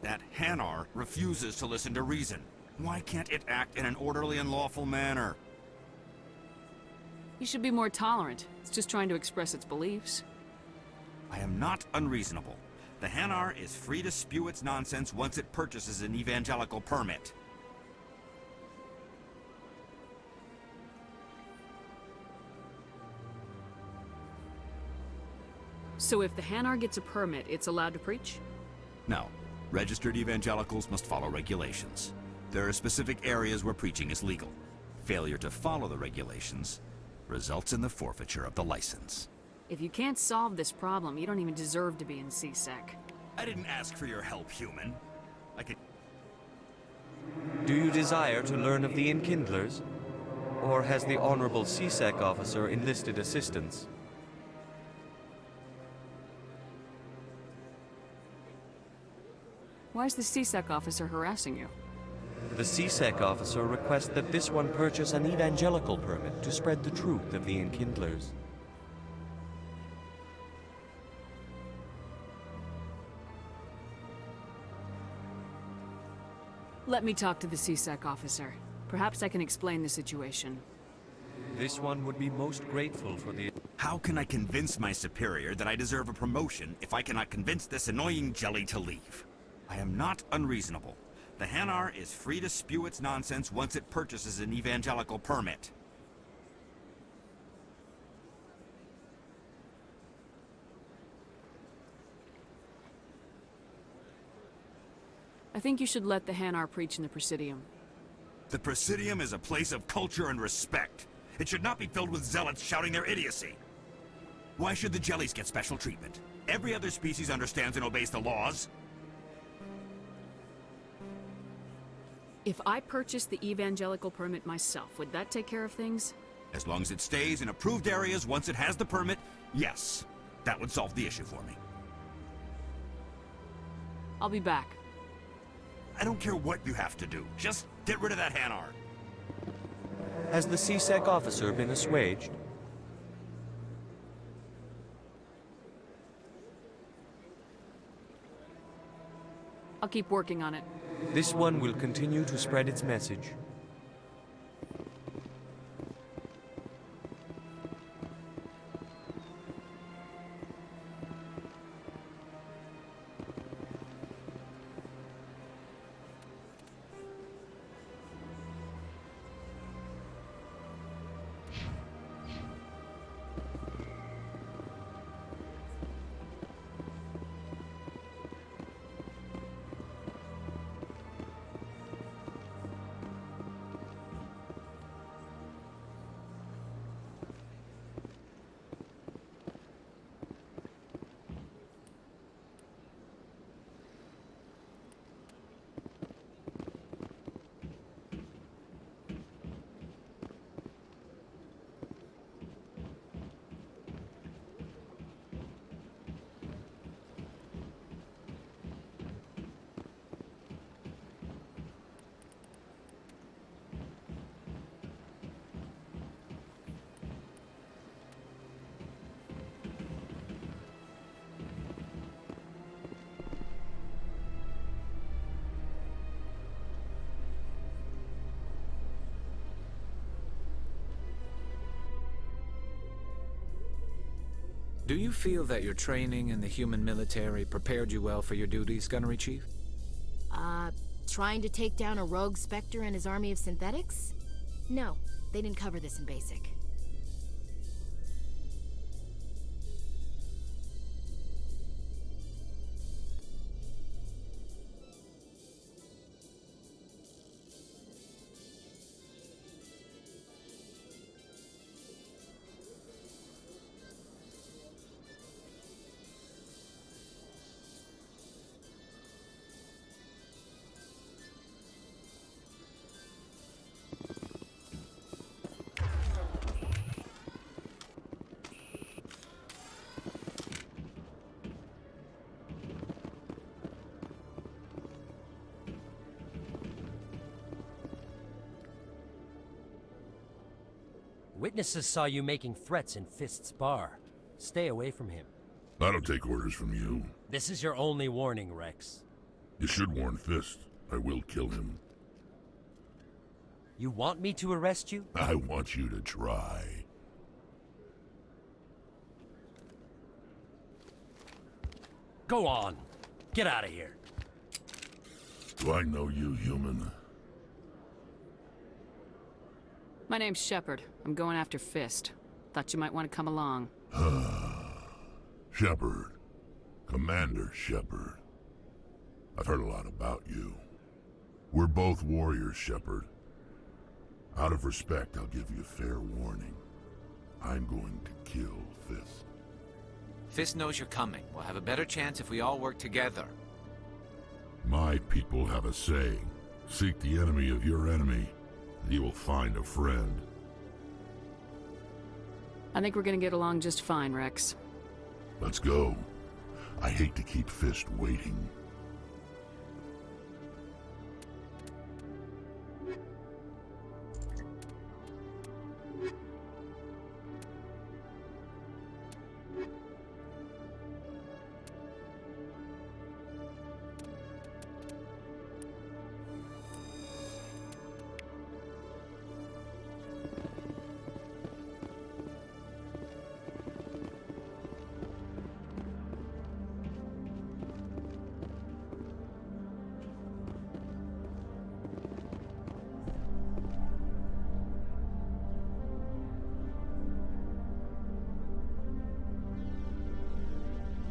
That Hanar refuses to listen to reason. Why can't it act in an orderly and lawful manner? You should be more tolerant. It's just trying to express its beliefs. I am not unreasonable. The Hanar is free to spew its nonsense once it purchases an evangelical permit. So if the Hanar gets a permit, it's allowed to preach? No. Registered evangelicals must follow regulations. There are specific areas where preaching is legal. Failure to follow the regulations results in the forfeiture of the license. If you can't solve this problem, you don't even deserve to be in CSEC. I didn't ask for your help, human. I could... Do you desire to learn of the Enkindlers? Or has the Honorable CSEC officer enlisted assistance? Why is the CSEC officer harassing you? The CSEC officer requests that this one purchase an evangelical permit to spread the truth of the Enkindlers. Let me talk to the CSEC officer. Perhaps I can explain the situation. This one would be most grateful for the... How can I convince my superior that I deserve a promotion if I cannot convince this annoying jelly to leave? I am not unreasonable. The Hanar is free to spew its nonsense once it purchases an evangelical permit. I think you should let the Hanar preach in the Presidium. The Presidium is a place of culture and respect. It should not be filled with zealots shouting their idiocy. Why should the jellies get special treatment? Every other species understands and obeys the laws. If I purchased the evangelical permit myself, would that take care of things? As long as it stays in approved areas once it has the permit, yes. That would solve the issue for me. I'll be back. I don't care what you have to do. Just get rid of that Hanar. Has the CSEC officer been assuaged? I'll keep working on it. This one will continue to spread its message. Do you feel that your training in the human military prepared you well for your duties, Gunnery Chief? Trying to take down a rogue Spectre and his army of synthetics? No, they didn't cover this in basic. Witnesses saw you making threats in Fist's bar. Stay away from him. I don't take orders from you. This is your only warning, Rex. You should warn Fist. I will kill him. You want me to arrest you? I want you to try. Go on. Get out of here. Do I know you, human? My name's Shepard. I'm going after Fist. Thought you might want to come along. Shepard. Commander Shepard. I've heard a lot about you. We're both warriors, Shepard. Out of respect, I'll give you a fair warning. I'm going to kill Fist. Fist knows you're coming. We'll have a better chance if we all work together. My people have a saying. Seek the enemy of your enemy, and you will find a friend. I think we're gonna get along just fine, Rex. Let's go. I hate to keep Fist waiting.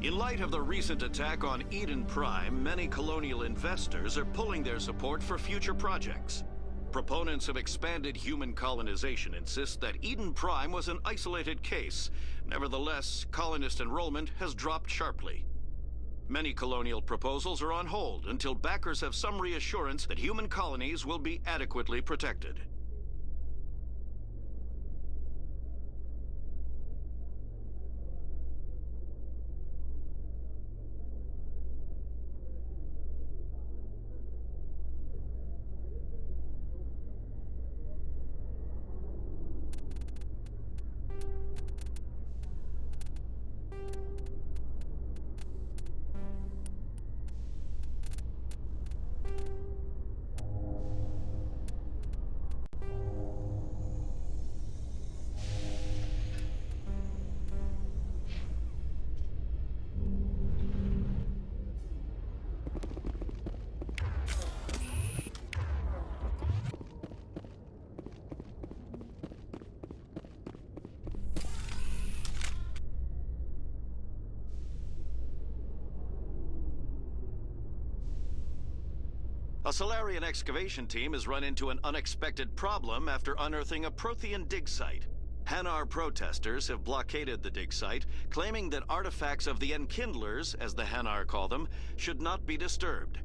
In light of the recent attack on Eden Prime, many colonial investors are pulling their support for future projects. Proponents of expanded human colonization insist that Eden Prime was an isolated case. Nevertheless, colonist enrollment has dropped sharply. Many colonial proposals are on hold until backers have some reassurance that human colonies will be adequately protected. A Solarian excavation team has run into an unexpected problem after unearthing a Prothean dig site. Hanar protesters have blockaded the dig site, claiming that artifacts of the Enkindlers, as the Hanar call them, should not be disturbed.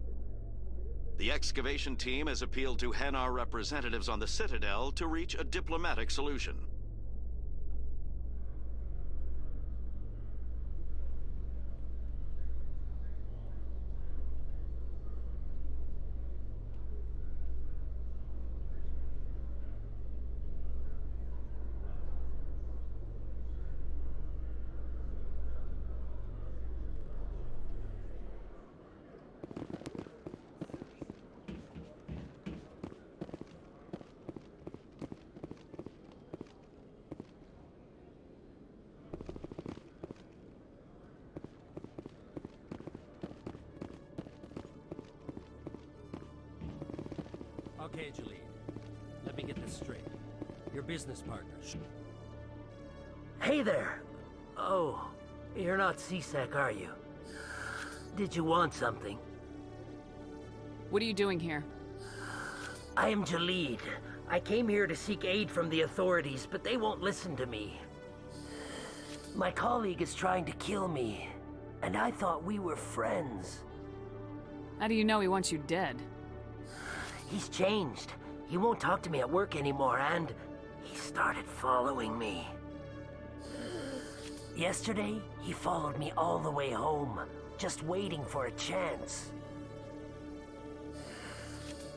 The excavation team has appealed to Hanar representatives on the Citadel to reach a diplomatic solution. Okay, Jalid. Let me get this straight. Your business partners. Hey there! Oh, you're not CSEC, are you? Did you want something? What are you doing here? I am Jalid. I came here to seek aid from the authorities, but they won't listen to me. My colleague is trying to kill me, and I thought we were friends. How do you know he wants you dead? He's changed. He won't talk to me at work anymore, and he started following me. Yesterday, he followed me all the way home, just waiting for a chance.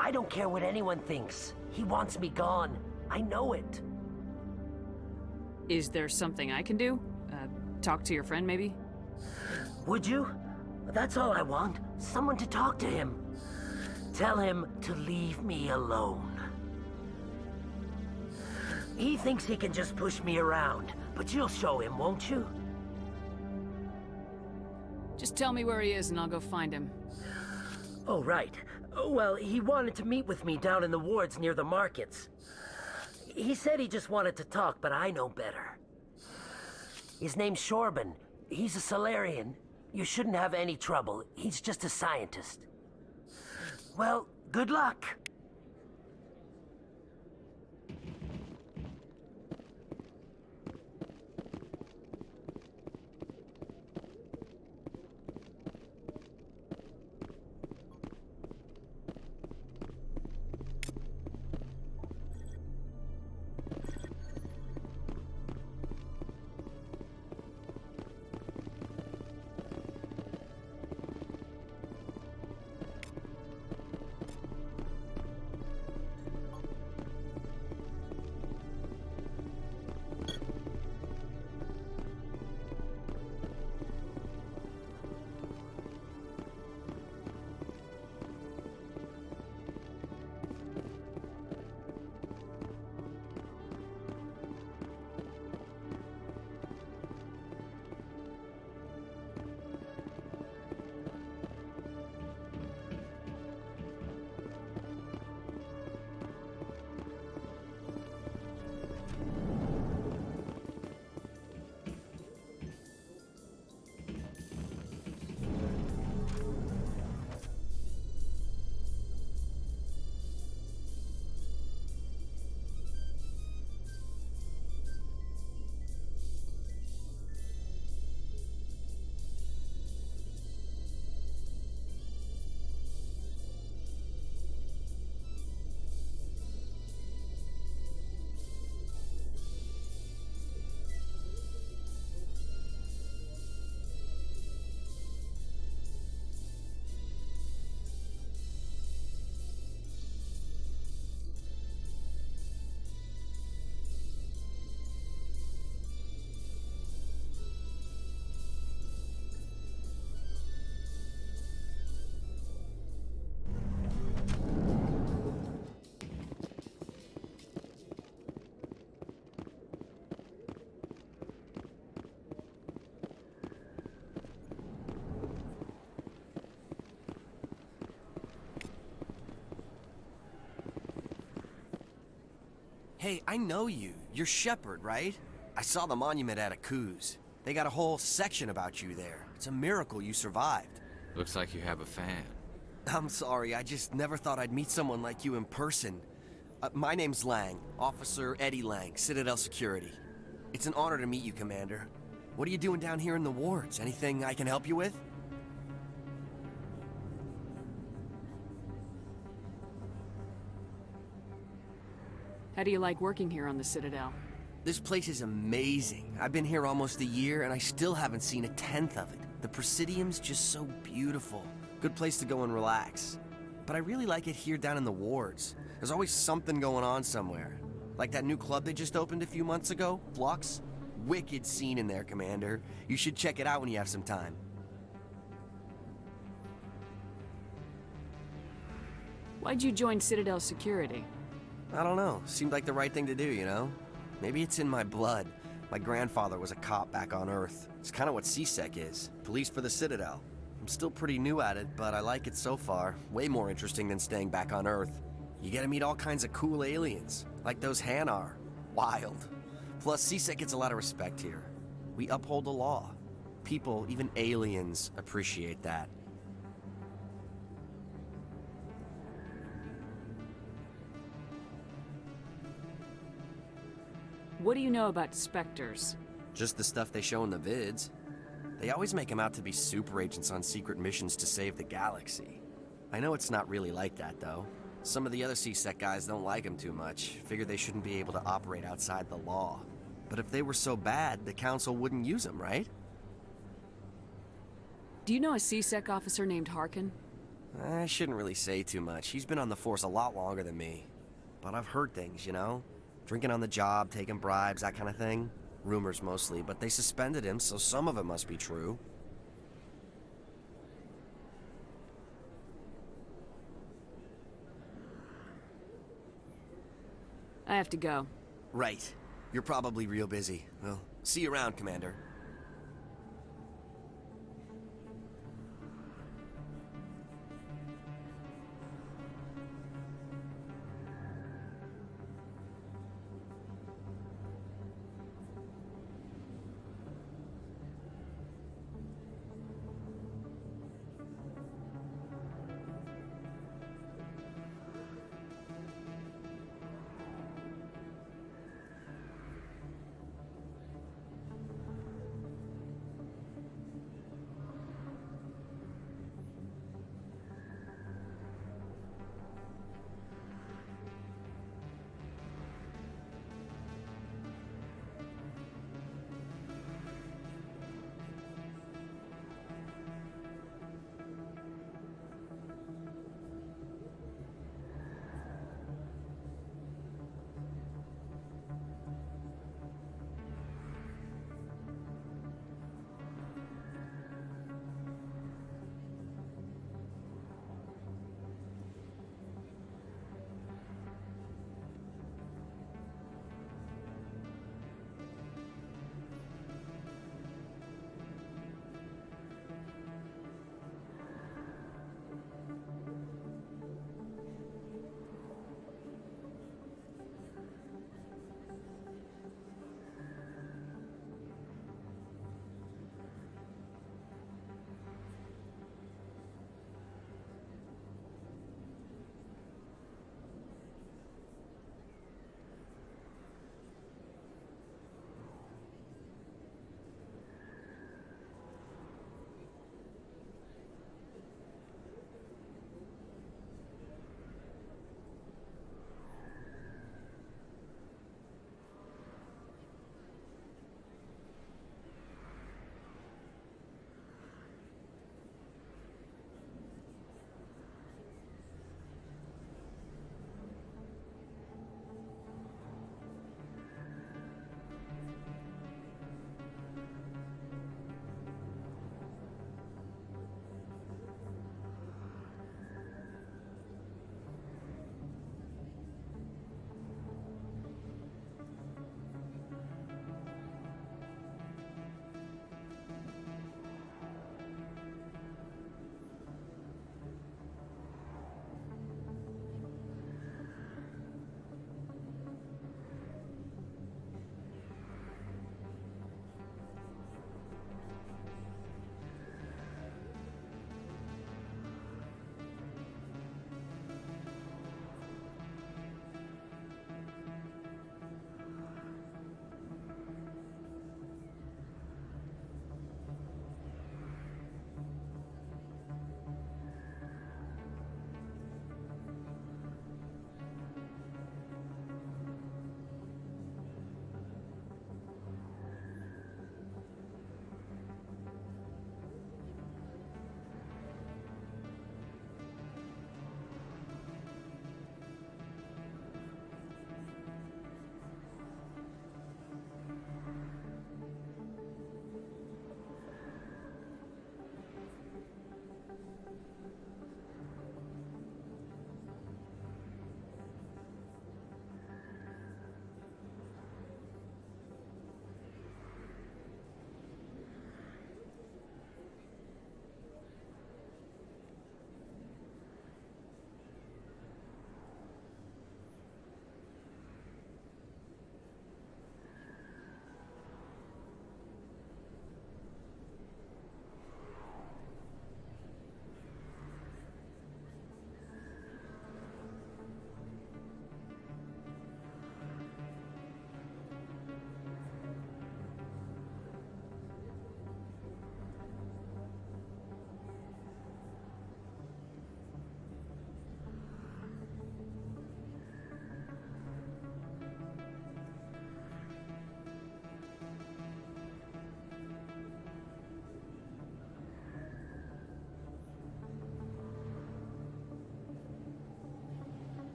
I don't care what anyone thinks. He wants me gone. I know it. Is there something I can do? Talk to your friend, maybe? Would you? That's all I want. Someone to talk to him. Tell him to leave me alone. He thinks he can just push me around, but you'll show him, won't you? Just tell me where he is and I'll go find him. Oh, right. Well, he wanted to meet with me down in the wards near the markets. He said he just wanted to talk, but I know better. His name's Shorban. He's a Solarian. You shouldn't have any trouble. He's just a scientist. Well, good luck. Hey, I know you. You're Shepard, right? I saw the monument at Akuz. They got a whole section about you there. It's a miracle you survived. Looks like you have a fan. I'm sorry, I just never thought I'd meet someone like you in person. My name's Lang, Officer Eddie Lang, Citadel Security. It's an honor to meet you, Commander. What are you doing down here in the wards? Anything I can help you with? How do you like working here on the Citadel? This place is amazing. I've been here almost a year, and I still haven't seen a tenth of it. The Presidium's just so beautiful. Good place to go and relax. But I really like it here down in the wards. There's always something going on somewhere. Like that new club they just opened a few months ago, Flux. Wicked scene in there, Commander. You should check it out when you have some time. Why'd you join Citadel Security? I don't know. Seemed like the right thing to do, you know? Maybe it's in my blood. My grandfather was a cop back on Earth. It's kind of what CSEC is. Police for the Citadel. I'm still pretty new at it, but I like it so far. Way more interesting than staying back on Earth. You get to meet all kinds of cool aliens, like those Hanar. Wild. Plus, CSEC gets a lot of respect here. We uphold the law. People, even aliens, appreciate that. What do you know about Spectres? Just the stuff they show in the vids. They always make them out to be super agents on secret missions to save the galaxy. I know it's not really like that, though. Some of the other CSEC guys don't like them too much, figure they shouldn't be able to operate outside the law. But if they were so bad, the Council wouldn't use them, right? Do you know a CSEC officer named Harkin? I shouldn't really say too much. He's been on the force a lot longer than me. But I've heard things, you know? Drinking on the job, taking bribes, that kind of thing. Rumors mostly, but they suspended him, so some of it must be true. I have to go. Right. You're probably real busy. Well, see you around, Commander.